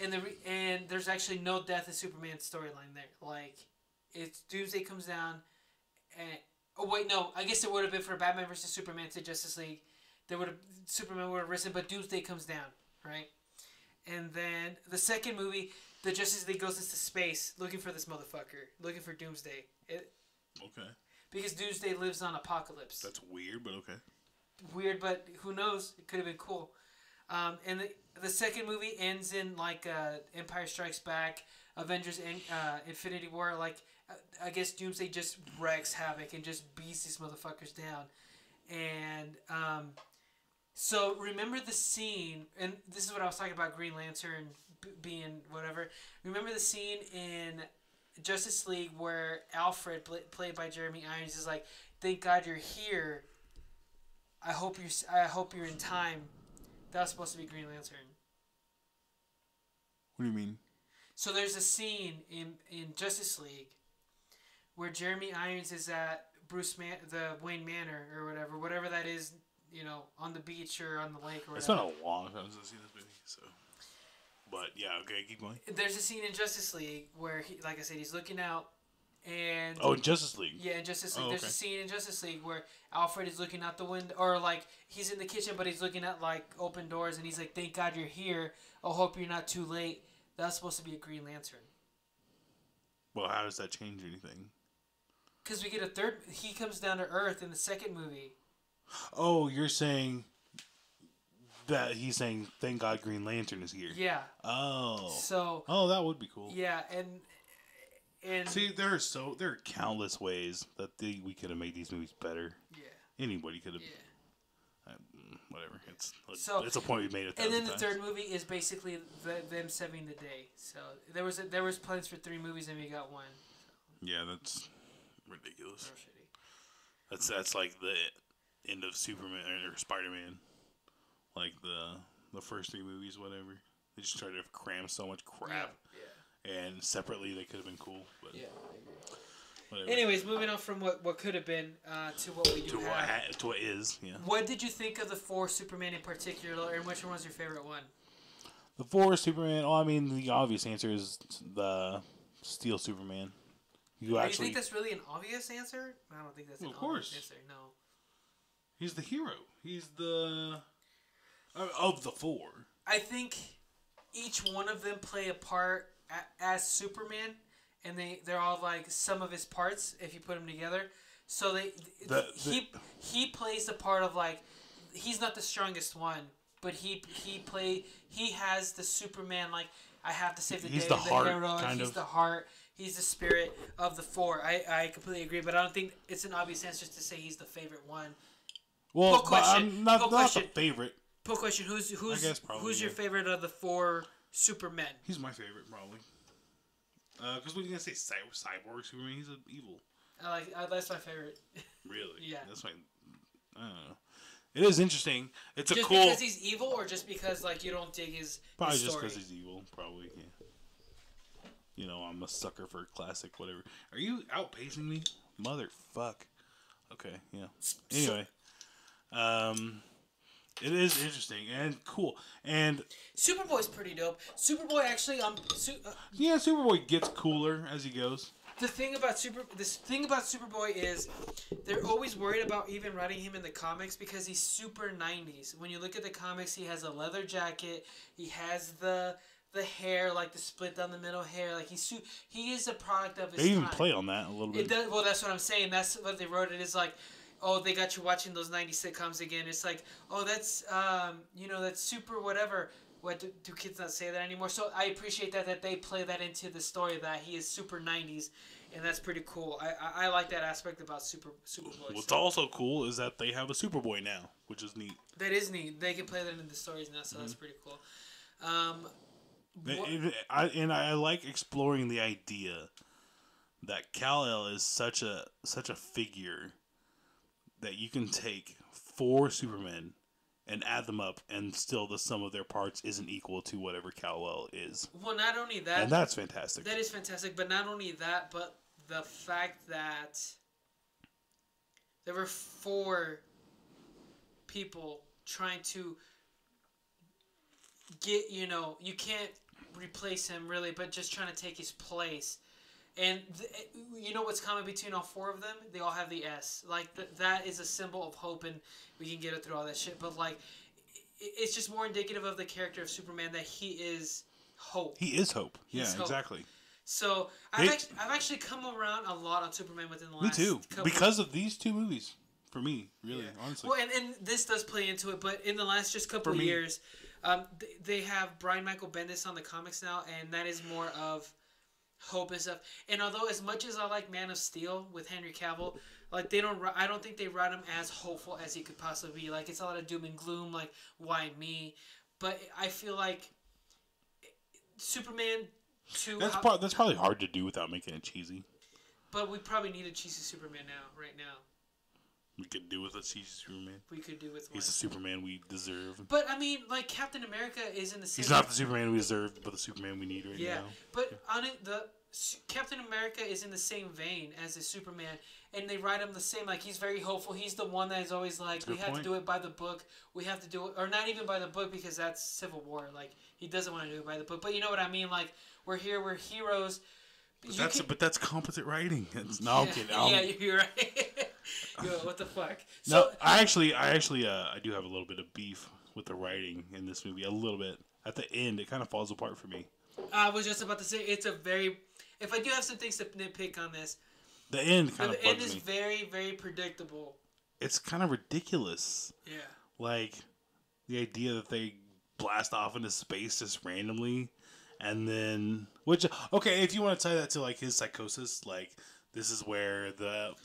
Speaker 1: and there's actually no Death of Superman storyline there. Like, it's Doomsday comes down, and. Oh wait, no. I guess it would have been for Batman vs Superman to Justice League. Superman would have risen, but Doomsday comes down, right? And then the second movie, the Justice League goes into space looking for this motherfucker, looking for Doomsday.
Speaker 2: Okay.
Speaker 1: Because Doomsday lives on Apokolips.
Speaker 2: That's weird, but okay.
Speaker 1: Weird, but who knows? It could have been cool. And the second movie ends in like Empire Strikes Back, Avengers, Infinity War, like. I guess Doomsday just wreaks havoc and just beats these motherfuckers down. And so remember the scene, and this is what I was talking about Green Lantern being whatever. Remember the scene in Justice League where Alfred, played by Jeremy Irons, is like, "Thank God you're here. I hope you're in time." That was supposed to be Green Lantern.
Speaker 2: What do you mean?
Speaker 1: So there's a scene in Justice League where Jeremy Irons is at the Wayne Manor or whatever that is, on the beach or on the lake or whatever.
Speaker 2: It's been a long time since I've seen this movie, so. But yeah, okay, keep going.
Speaker 1: There's a scene in Justice League where like I said, he's looking out, and
Speaker 2: in Justice League.
Speaker 1: Yeah, in Justice League.
Speaker 2: Oh,
Speaker 1: There's a scene in Justice League where Alfred is looking out the window, or like he's in the kitchen, but he's looking at like open doors, and he's like, "Thank God you're here. I hope you're not too late." That's supposed to be a Green Lantern.
Speaker 2: Well, how does that change anything?
Speaker 1: Because we get a third. He comes down to Earth in the second movie.
Speaker 2: Oh, you're saying that he's saying, "Thank God Green Lantern is here."
Speaker 1: Yeah.
Speaker 2: Oh.
Speaker 1: So.
Speaker 2: Oh, that would be cool.
Speaker 1: Yeah, and
Speaker 2: see, there are countless ways that we could have made these movies better.
Speaker 1: Yeah.
Speaker 2: Anybody could have.
Speaker 1: Yeah.
Speaker 2: Whatever. It's a point we made 1,000 times.
Speaker 1: And then the third movie is basically them saving the day. So there was plans for 3 movies and we got 1.
Speaker 2: Yeah, that's ridiculous. That's like the end of Superman or Spider-Man. Like the first 3 movies, whatever. They just tried to cram so much crap.
Speaker 1: Yeah.
Speaker 2: And separately, they could have been cool. But
Speaker 1: yeah, I agree.
Speaker 2: Whatever.
Speaker 1: Anyways, moving on from what could have been to what we do have.
Speaker 2: To what is, yeah.
Speaker 1: What did you think of the 4 Superman in particular, and which one was your favorite one?
Speaker 2: The 4 Superman, well, I mean, the obvious answer is the Steel Superman.
Speaker 1: You think that's really an obvious answer? I don't think that's an obvious answer, no.
Speaker 2: He's the hero. He's the... of the 4.
Speaker 1: I think each one of them play a part as Superman, and they're all like some of his parts if you put them together. So he plays the part of like, he's not the strongest one, but he has the Superman, like, I have to save the day,
Speaker 2: the heart,
Speaker 1: hero. He's the heart. He's the spirit of the 4. I completely agree, but I don't think it's an obvious answer to say he's the favorite one.
Speaker 2: Well, I'm not the favorite.
Speaker 1: Poll question: Who's your favorite of the 4 Supermen?
Speaker 2: He's my favorite, probably. Because when you gonna say cyborg Superman, he's evil.
Speaker 1: That's my favorite.
Speaker 2: Really?
Speaker 1: Yeah.
Speaker 2: That's my. I don't know. It is interesting. It's
Speaker 1: just
Speaker 2: a cool.
Speaker 1: Just because he's evil, or just because like you don't dig his
Speaker 2: probably
Speaker 1: his
Speaker 2: just
Speaker 1: story?
Speaker 2: because he's evil. Probably. Yeah. I'm a sucker for classic whatever. Are you outpacing me, motherfuck? Okay. Yeah. Anyway. It is interesting and cool, and
Speaker 1: Superboy's pretty dope. Superboy actually,
Speaker 2: Superboy gets cooler as he goes.
Speaker 1: The thing about Superboy is they're always worried about even writing him in the comics because he's super 90s. When you look at the comics, he has a leather jacket. He has the hair, like the split down the middle hair. Like he is a product of his time.
Speaker 2: They even play on that a little bit.
Speaker 1: Well, that's what I'm saying. That's what they wrote. It is like, oh, they got you watching those 90s sitcoms again. It's like, oh, that's that's super whatever. What do kids not say that anymore? So I appreciate that they play that into the story that he is super 90s, and that's pretty cool. I like that aspect about Superboy.
Speaker 2: What's also cool is that they have a Superboy now, which is neat.
Speaker 1: That is neat. They can play that into the stories now, so that's pretty cool.
Speaker 2: I like exploring the idea that Kal-El is such a figure that you can take 4 Supermen and add them up, and still the sum of their parts isn't equal to whatever Kal-El is.
Speaker 1: Well, not only that...
Speaker 2: And that's fantastic.
Speaker 1: That is fantastic, but not only that, but the fact that there were 4 people trying to get, you can't replace him, really, but just trying to take his place. And you know what's common between all 4 of them? They all have the S. Like, that is a symbol of hope, and we can get it through all that shit. But, like, it's just more indicative of the character of Superman that he is hope.
Speaker 2: He is hope. He's hope. Exactly.
Speaker 1: So, I've actually come around a lot on Superman within the last...
Speaker 2: Me too. Because of these 2 movies. For me, really, honestly.
Speaker 1: Well, and this does play into it, but in the last just couple of years, they have Brian Michael Bendis on the comics now, and that is more of... hope and stuff. And although as much as I like Man of Steel with Henry Cavill, like I don't think they write him as hopeful as he could possibly be. Like, it's a lot of doom and gloom, like, why me? But I feel like Superman 2...
Speaker 2: That's probably hard to do without making it cheesy.
Speaker 1: But we probably need a cheesy Superman right now.
Speaker 2: We could do with a CG Superman.
Speaker 1: We could do with one.
Speaker 2: He's the Superman we deserve.
Speaker 1: But I mean, like Captain America is in the same.
Speaker 2: He's not the Superman we deserve, but the Superman we need right now.
Speaker 1: Yeah, but on it, the Captain America is in the same vein as the Superman, and they write him the same. Like he's very hopeful. He's the one that is always like, we have to do it by the book. We have to do it, or not even by the book because that's Civil War. Like he doesn't want to do it by the book. But you know what I mean? Like we're here, we're heroes.
Speaker 2: But that's competent writing. No, I'm kidding.
Speaker 1: Yeah, you're right. Yo, what the fuck?
Speaker 2: So, no, I actually, I do have a little bit of beef with the writing in this movie. A little bit. At the end, it kind of falls apart for me.
Speaker 1: I was just about to say it's a very. If I do have some things to nitpick on this,
Speaker 2: the end kind of bugs me.
Speaker 1: The end is very, very predictable.
Speaker 2: It's kind of ridiculous.
Speaker 1: Yeah.
Speaker 2: Like the idea that they blast off into space just randomly. And then, okay, if you want to tie that to like his psychosis, like this is where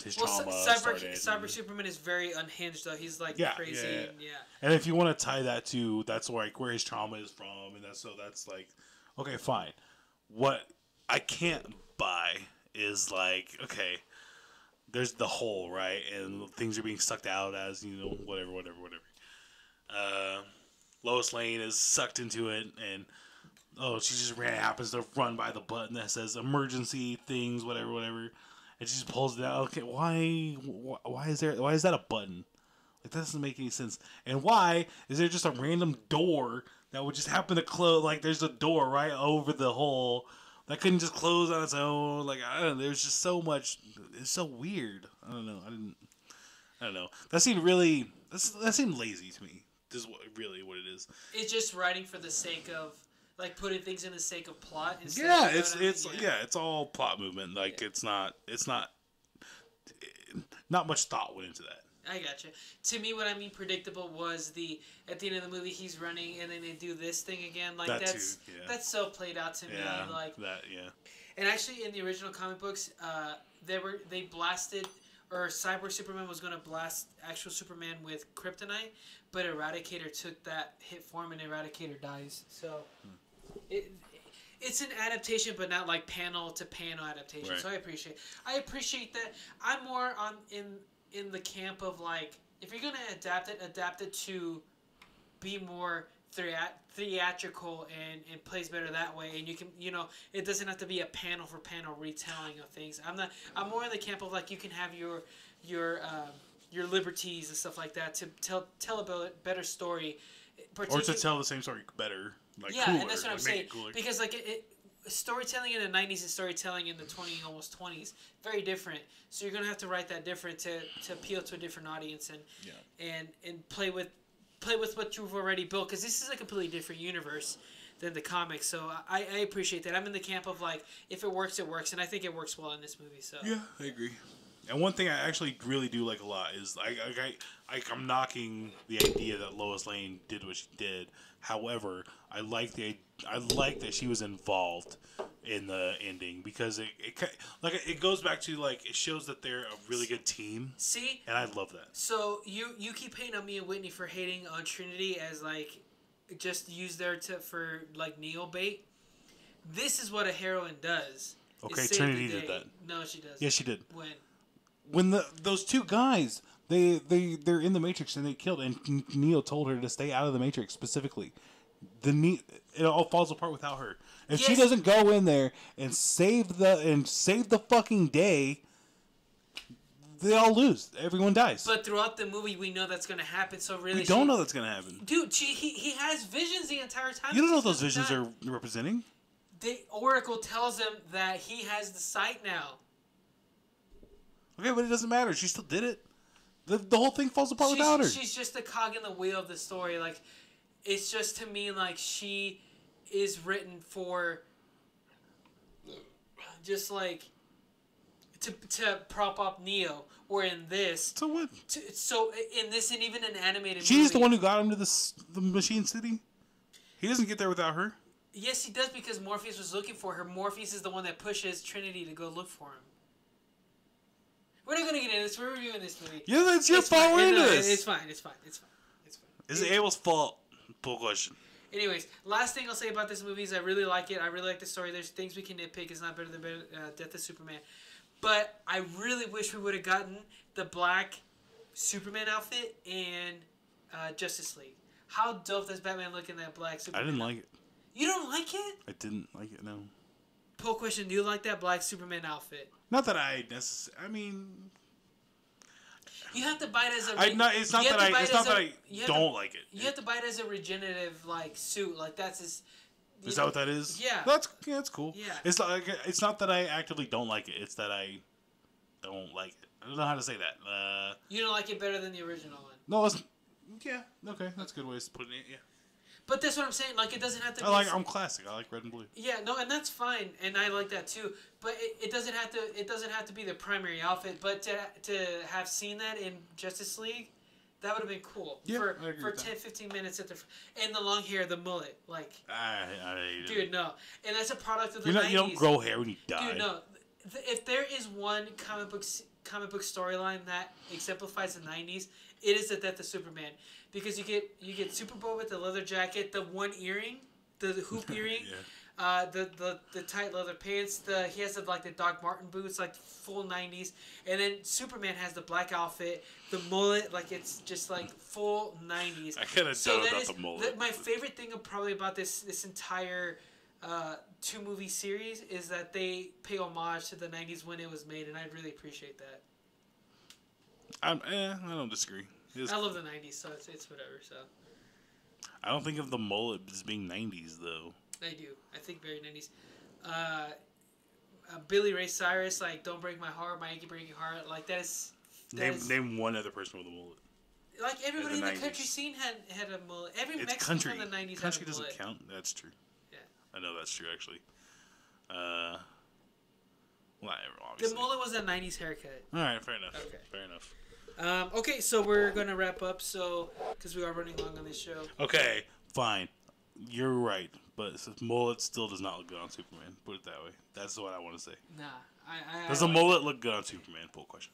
Speaker 2: his trauma started.
Speaker 1: Cyber Superman is very unhinged though. He's like crazy. Yeah.
Speaker 2: And if you want to tie that to that's like where his trauma is from, and that's like, okay, fine. What I can't buy is like, okay, there's the hole, right, and things are being sucked out as whatever. Lois Lane is sucked into it, and she just happens to run by the button that says emergency things, whatever, and she just pulls it out. Okay, why is that a button? Like that doesn't make any sense. And why is there just a random door that would just happen to close? Like there's a door right over the hole that couldn't just close on its own. Like I don't know. There's just so much. It's so weird. I don't know. I don't know. That seemed lazy to me. This is really what it is.
Speaker 1: It's just writing for the sake of. Like putting things in the sake of plot.
Speaker 2: Yeah, it's all plot movement. Like it's not much thought went into that.
Speaker 1: I gotcha. To me, what I mean predictable was at the end of the movie he's running and then they do this thing again. Like that's so played out to me. Like
Speaker 2: that.
Speaker 1: And actually, in the original comic books, they blasted. Or Cyber Superman was going to blast actual Superman with kryptonite, but Eradicator took that hit for him, and Eradicator dies. So, it's an adaptation, but not like panel to panel adaptation. Right. So I appreciate that. I'm more in the camp of like, if you're going to adapt it to be more theatrical and plays better that way, and you can it doesn't have to be a panel for panel retelling of things. I'm more in the camp of like you can have your liberties and stuff like that to tell a better story,
Speaker 2: or to tell the same story better, like cooler,
Speaker 1: and that's what I'm saying, because like storytelling in the 90s and storytelling in the almost 20s very different, so you're gonna have to write that different to appeal to a different audience and play with what you've already built, because this is a completely different universe than the comics. So I appreciate that. I'm in the camp of like, if it works, it works, and I think it works well in this movie. So
Speaker 2: yeah, I agree. And one thing I actually really do like a lot is I'm knocking the idea that Lois Lane did what she did. However, I like that she was involved in the ending, because it goes back to like, it shows that they're a really good team.
Speaker 1: See?
Speaker 2: And I love that.
Speaker 1: So you keep hating on me and Whitney for hating on Trinity as like just used there for like Neo bait. This is what a heroine does.
Speaker 2: Okay, Trinity did that.
Speaker 1: No, she doesn't.
Speaker 2: Yes, she did.
Speaker 1: When
Speaker 2: those two guys, they're in the Matrix and they killed, and Neo told her to stay out of the Matrix specifically. It all falls apart without her. If she doesn't go in there and save the fucking day, they all lose. Everyone dies.
Speaker 1: But throughout the movie, we know that's going to happen. So really,
Speaker 2: we don't know that's going to happen.
Speaker 1: Dude, he has visions the entire time.
Speaker 2: You don't know what those visions are representing.
Speaker 1: The Oracle tells him that he has the sight now.
Speaker 2: Okay, but it doesn't matter. She still did it. The whole thing falls apart without her.
Speaker 1: She's just a cog in the wheel of the story. Like, it's just, to me, like, she is written for just like to prop up Neo. Or in this,
Speaker 2: so what?
Speaker 1: So in this, and even an animated
Speaker 2: she's
Speaker 1: movie,
Speaker 2: the one who got him to the Machine City. He doesn't get there without her.
Speaker 1: Yes, he does, because Morpheus was looking for her. Morpheus is the one that pushes Trinity to go look for him. We're not going to get into this. We're reviewing this movie.
Speaker 2: Yeah, that's your fault. We're into this.
Speaker 1: It's fine.
Speaker 2: Is it Abel's fault? Full question.
Speaker 1: Anyways, last thing I'll say about this movie is I really like it. I really like the story. There's things we can nitpick. It's not better than Death of Superman. But I really wish we would have gotten the black Superman outfit and Justice League. How dope does Batman look in that black Superman?
Speaker 2: I didn't like it.
Speaker 1: You don't like it?
Speaker 2: I didn't like it. No.
Speaker 1: Poll question: do you like that black Superman outfit?
Speaker 2: Not that I necessarily. I mean,
Speaker 1: you have to buy it as a.
Speaker 2: It's not that I don't like it.
Speaker 1: You have to buy it as a regenerative like suit. Like that's his.
Speaker 2: Is that what that is?
Speaker 1: Yeah.
Speaker 2: That's cool.
Speaker 1: Yeah.
Speaker 2: It's not that I actively don't like it. It's that I don't like it. I don't know how to say that.
Speaker 1: You don't like it better than the original one.
Speaker 2: No, it's yeah. Okay, that's a good way of putting it. Yeah.
Speaker 1: But that's what I'm saying. Like, it doesn't have to.
Speaker 2: I'm classic. I like red and blue.
Speaker 1: Yeah, no, and that's fine, and I like that too. But it doesn't have to. It doesn't have to be the primary outfit. But to have seen that in Justice League, that would have been cool.
Speaker 2: Yeah,
Speaker 1: for 10, 15 minutes and the long hair, the mullet, like. Dude, no, and that's a product of the 90s.
Speaker 2: You don't grow hair when you die.
Speaker 1: Dude, no. If there is one comic book storyline that exemplifies the 90s, it is the death of Superman. Because you get Superboy with the leather jacket, the one earring, the hoop earring, the tight leather pants. He has the Doc Marten boots, like full 90s, and then Superman has the black outfit, the mullet, like it's just like full 90s.
Speaker 2: I kind of doubt about the mullet.
Speaker 1: My favorite thing probably about this entire 2-movie series is that they pay homage to the 90s when it was made, and I really appreciate that.
Speaker 2: I don't disagree.
Speaker 1: I love the 90s, so it's whatever. So
Speaker 2: I don't think of the mullet as being 90s though.
Speaker 1: I do. I think very 90s. Billy Ray Cyrus, like "Don't Break My Heart," "My Achy Breaky Heart," like that is.
Speaker 2: Name one other person with a mullet.
Speaker 1: Like everybody in the country scene had a mullet. Every Mexican from the 90s
Speaker 2: country
Speaker 1: had a mullet.
Speaker 2: doesn't count. That's true.
Speaker 1: Yeah.
Speaker 2: I know that's true actually. Obviously.
Speaker 1: The mullet was a 90s haircut.
Speaker 2: All right, fair enough.
Speaker 1: Okay.
Speaker 2: Fair enough.
Speaker 1: Okay, so we're gonna wrap up. Because we are running long on this show.
Speaker 2: Okay, fine. You're right, but mullet still does not look good on Superman. Put it that way. That's what I want to say.
Speaker 1: Nah,
Speaker 2: does a mullet look good on Superman? Poll question.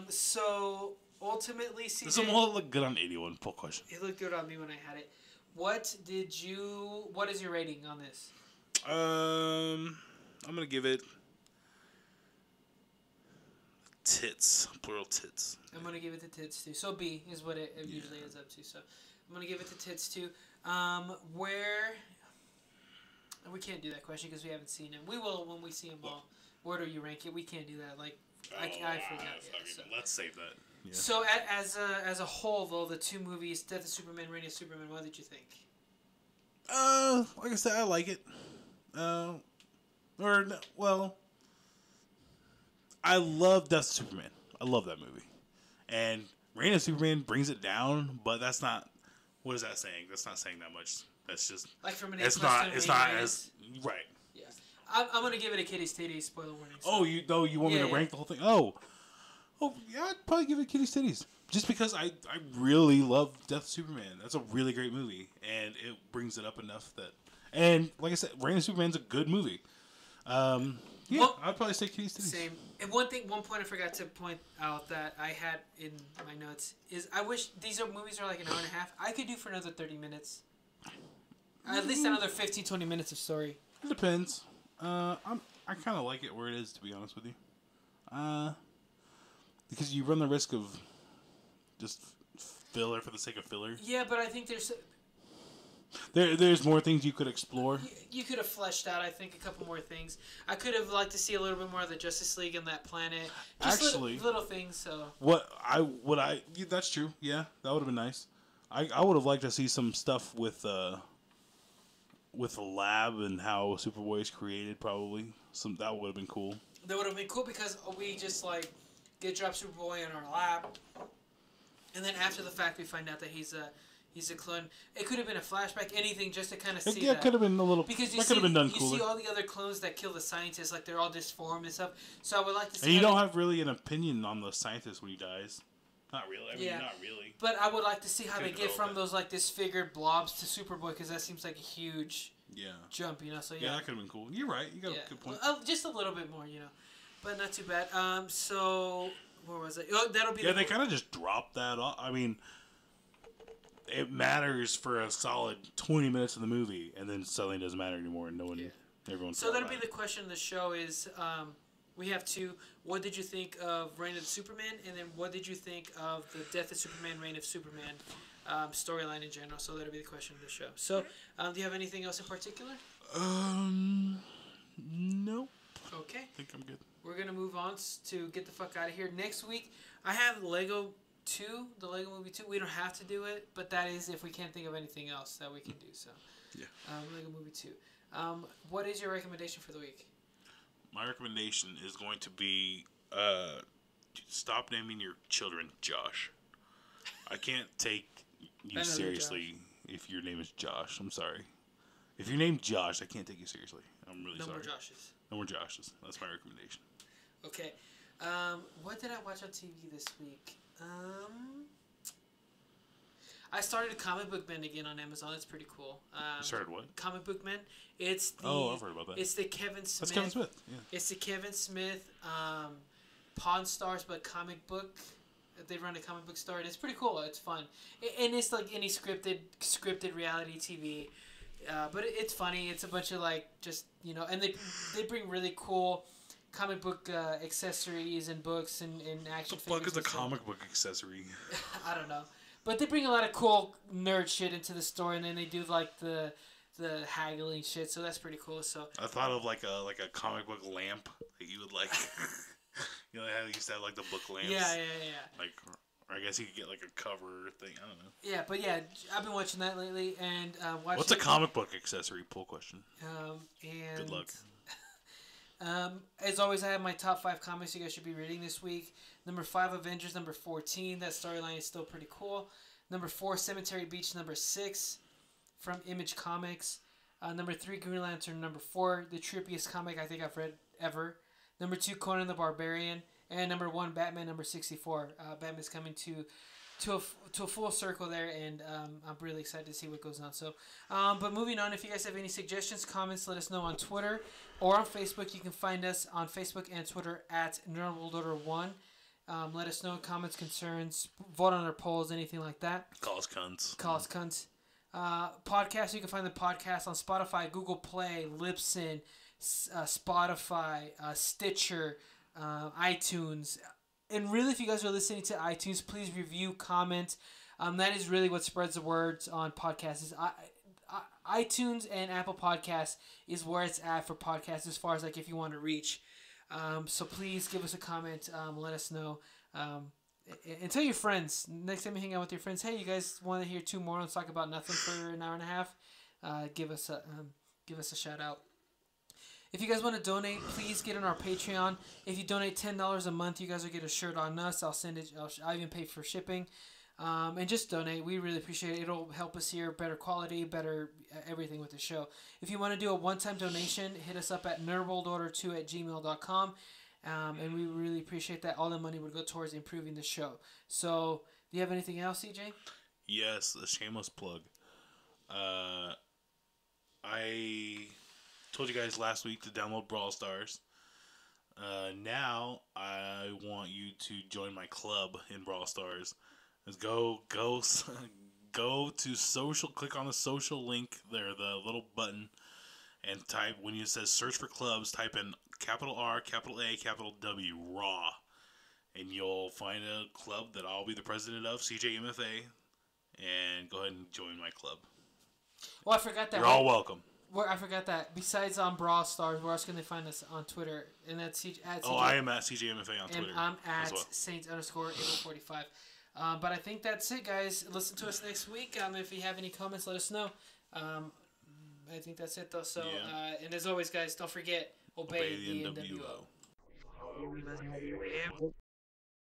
Speaker 1: So ultimately, CJ,
Speaker 2: does a mullet look good on 81? Poll question.
Speaker 1: It looked good on me when I had it. What is your rating on this?
Speaker 2: I'm gonna give it tits, plural tits.
Speaker 1: I'm gonna give it the tits too. So B is what it usually ends up to. So I'm gonna give it the tits too. Where we can't do that question because we haven't seen him. We will when we see him all. Where do you rank it? We can't do that. Like I forgot. So.
Speaker 2: Let's save that. Yeah.
Speaker 1: So as a whole though, the 2 movies, Death of Superman, Reign of Superman. What did you think?
Speaker 2: Like I said, I like it. I love Death of Superman. I love that movie. And Reign of Superman brings it down, but that's not. What is that saying? That's not saying that much. That's just
Speaker 1: like from an
Speaker 2: it's not as right.
Speaker 1: Yeah, I'm gonna give it a kitty's titties. Spoiler warning.
Speaker 2: So. You want me to rank the whole thing? Oh yeah, I'd probably give it kitty's titties. Just because I really love Death of Superman. That's a really great movie, and it brings it up enough that. And like I said, Reign of Superman's a good movie. I'd probably say kitty's titties.
Speaker 1: Same. And one point I forgot to point out that I had in my notes is I wish these movies are like an hour and a half. I could do for another 30 minutes. At least another 15, 20 minutes of story.
Speaker 2: It depends. I kind of like it where it is, to be honest with you. Because you run the risk of just filler for the sake of filler.
Speaker 1: Yeah, but I think
Speaker 2: there's more things you could explore.
Speaker 1: You could have fleshed out, I think, a couple more things. I could have liked to see a little bit more of the Justice League and that planet. Just
Speaker 2: actually,
Speaker 1: little things. So
Speaker 2: that's true. Yeah, that would have been nice. I would have liked to see some stuff with the lab and how Superboy is created. Probably that would have been cool.
Speaker 1: That would have been cool because we just get drop Superboy in our lap, and then after the fact we find out that he's a clone. It could have been a flashback, anything, just to kind of see that.
Speaker 2: It could have been a little.
Speaker 1: Because
Speaker 2: that could have been done
Speaker 1: you
Speaker 2: cooler.
Speaker 1: see all the other clones that kill the scientists, like they're all disformed and stuff. So I would like to see.
Speaker 2: And you don't have really an opinion on the scientist when he dies. Not really. I mean, not really.
Speaker 1: But I would like to see how they get from those disfigured blobs to Superboy, because that seems like a huge jump, So
Speaker 2: yeah, that could have been cool. You're right. You got a good point.
Speaker 1: Just a little bit more, but not too bad. So where was it? Oh, that'll be.
Speaker 2: Yeah, they kind of just dropped that off. I mean, it matters for a solid 20 minutes of the movie, and then suddenly it doesn't matter anymore, and everyone.
Speaker 1: So that'll be the question of the show: is We have 2. What did you think of Reign of the Superman? And then what did you think of the Death of Superman, Reign of Superman storyline in general? So that'll be the question of the show. So, do you have anything else in particular?
Speaker 2: Nope.
Speaker 1: Okay.
Speaker 2: I think I'm good.
Speaker 1: We're going to move on to get the fuck out of here. Next week, I have Lego 2, the Lego Movie 2. We don't have to do it, but that is if we can't think of anything else that we can do. So,
Speaker 2: yeah.
Speaker 1: Lego Movie 2. What is your recommendation for the week?
Speaker 2: My recommendation is going to be stop naming your children Josh. I can't take you seriously if your name is Josh. I'm sorry. If you're named Josh, I can't take you seriously. I'm really sorry.
Speaker 1: No more Joshes.
Speaker 2: No more Joshes. That's my recommendation.
Speaker 1: Okay. What did I watch on TV this week? I started Comic Book Men again on Amazon. It's pretty cool.
Speaker 2: You started what?
Speaker 1: Comic Book Men. It's the,
Speaker 2: I've heard about that.
Speaker 1: It's the Kevin Smith.
Speaker 2: That's Kevin Smith. Yeah.
Speaker 1: It's the Kevin Smith Pawn Stars, but comic book. They run a comic book store, and it's pretty cool. It's fun, and it's like any scripted reality TV. But it's funny. It's a bunch of and they bring really cool comic book accessories and books and action figures.
Speaker 2: What the fuck is a comic book accessory?
Speaker 1: I don't know. But they bring a lot of cool nerd shit into the store, and then they do like the haggling shit. So that's pretty cool. So
Speaker 2: I thought of like a comic book lamp that you would like. You know how they used to have like the book lamps.
Speaker 1: Yeah.
Speaker 2: Like, or I guess you could get like a cover thing. I don't know.
Speaker 1: Yeah, but I've been watching that lately and
Speaker 2: What's a comic book accessory? Poll question.
Speaker 1: And
Speaker 2: good luck.
Speaker 1: As always, I have my top 5 comics you guys should be reading this week. Number 5, Avengers. Number 14. That storyline is still pretty cool. Number 4, Cemetery Beach. Number 6, from Image Comics. Number 3, Green Lantern. Number 4, the trippiest comic I think I've read ever. Number 2, Conan the Barbarian. And number 1, Batman number 64. Batman's coming to a full circle there, and I'm really excited to see what goes on. So, but moving on, if you guys have any suggestions, comments, let us know on Twitter or on Facebook. You can find us on Facebook and Twitter at NerdWorldOrder1. Let us know comments, concerns, vote on our polls, anything like that.
Speaker 2: Call us cunts.
Speaker 1: Podcast, you can find the podcast on Spotify, Google Play, Libsyn, Spotify, Stitcher, iTunes. And really, if you guys are listening to iTunes, please review, comment. That is really what spreads the words on podcasts. Is iTunes and Apple Podcasts is where it's at for podcasts as far as like if you want to reach. So please give us a comment. Let us know. And tell your friends. Next time you hang out with your friends, hey, you guys want to hear 2 morons talk about nothing for an hour and a half? Give us a shout out. If you guys want to donate, please get on our Patreon. If you donate $10 a month, you guys will get a shirt on us. I'll send it. I'll even pay for shipping. And just donate. We really appreciate it. It'll help us here. Better quality, better everything with the show. If you want to do a one-time donation, hit us up at nerdworldorder2@gmail.com. And we really appreciate that. All the money would go towards improving the show. So, do you have anything else, CJ?
Speaker 2: Yes, a shameless plug. I told you guys last week to download Brawl Stars. Now I want you to join my club in Brawl Stars. Let's go to social. Click on the social link there, the little button, and type when it says search for clubs. Type in capital R, capital A, capital W, Raw, and you'll find a club that I'll be the president of, CJMFA, and go ahead and join my club.
Speaker 1: Well, I forgot that.
Speaker 2: You're all welcome.
Speaker 1: I forgot that. Besides on Brawl Stars, where else can they find us on Twitter? And that's at CJ.
Speaker 2: I am at CJMFA on Twitter.
Speaker 1: And I'm at
Speaker 2: well.
Speaker 1: Saints_Abel45. But I think that's it, guys. Listen to us next week. If you have any comments, let us know. I think that's it, though. So, yeah. And as always, guys, don't forget, obey the NWO.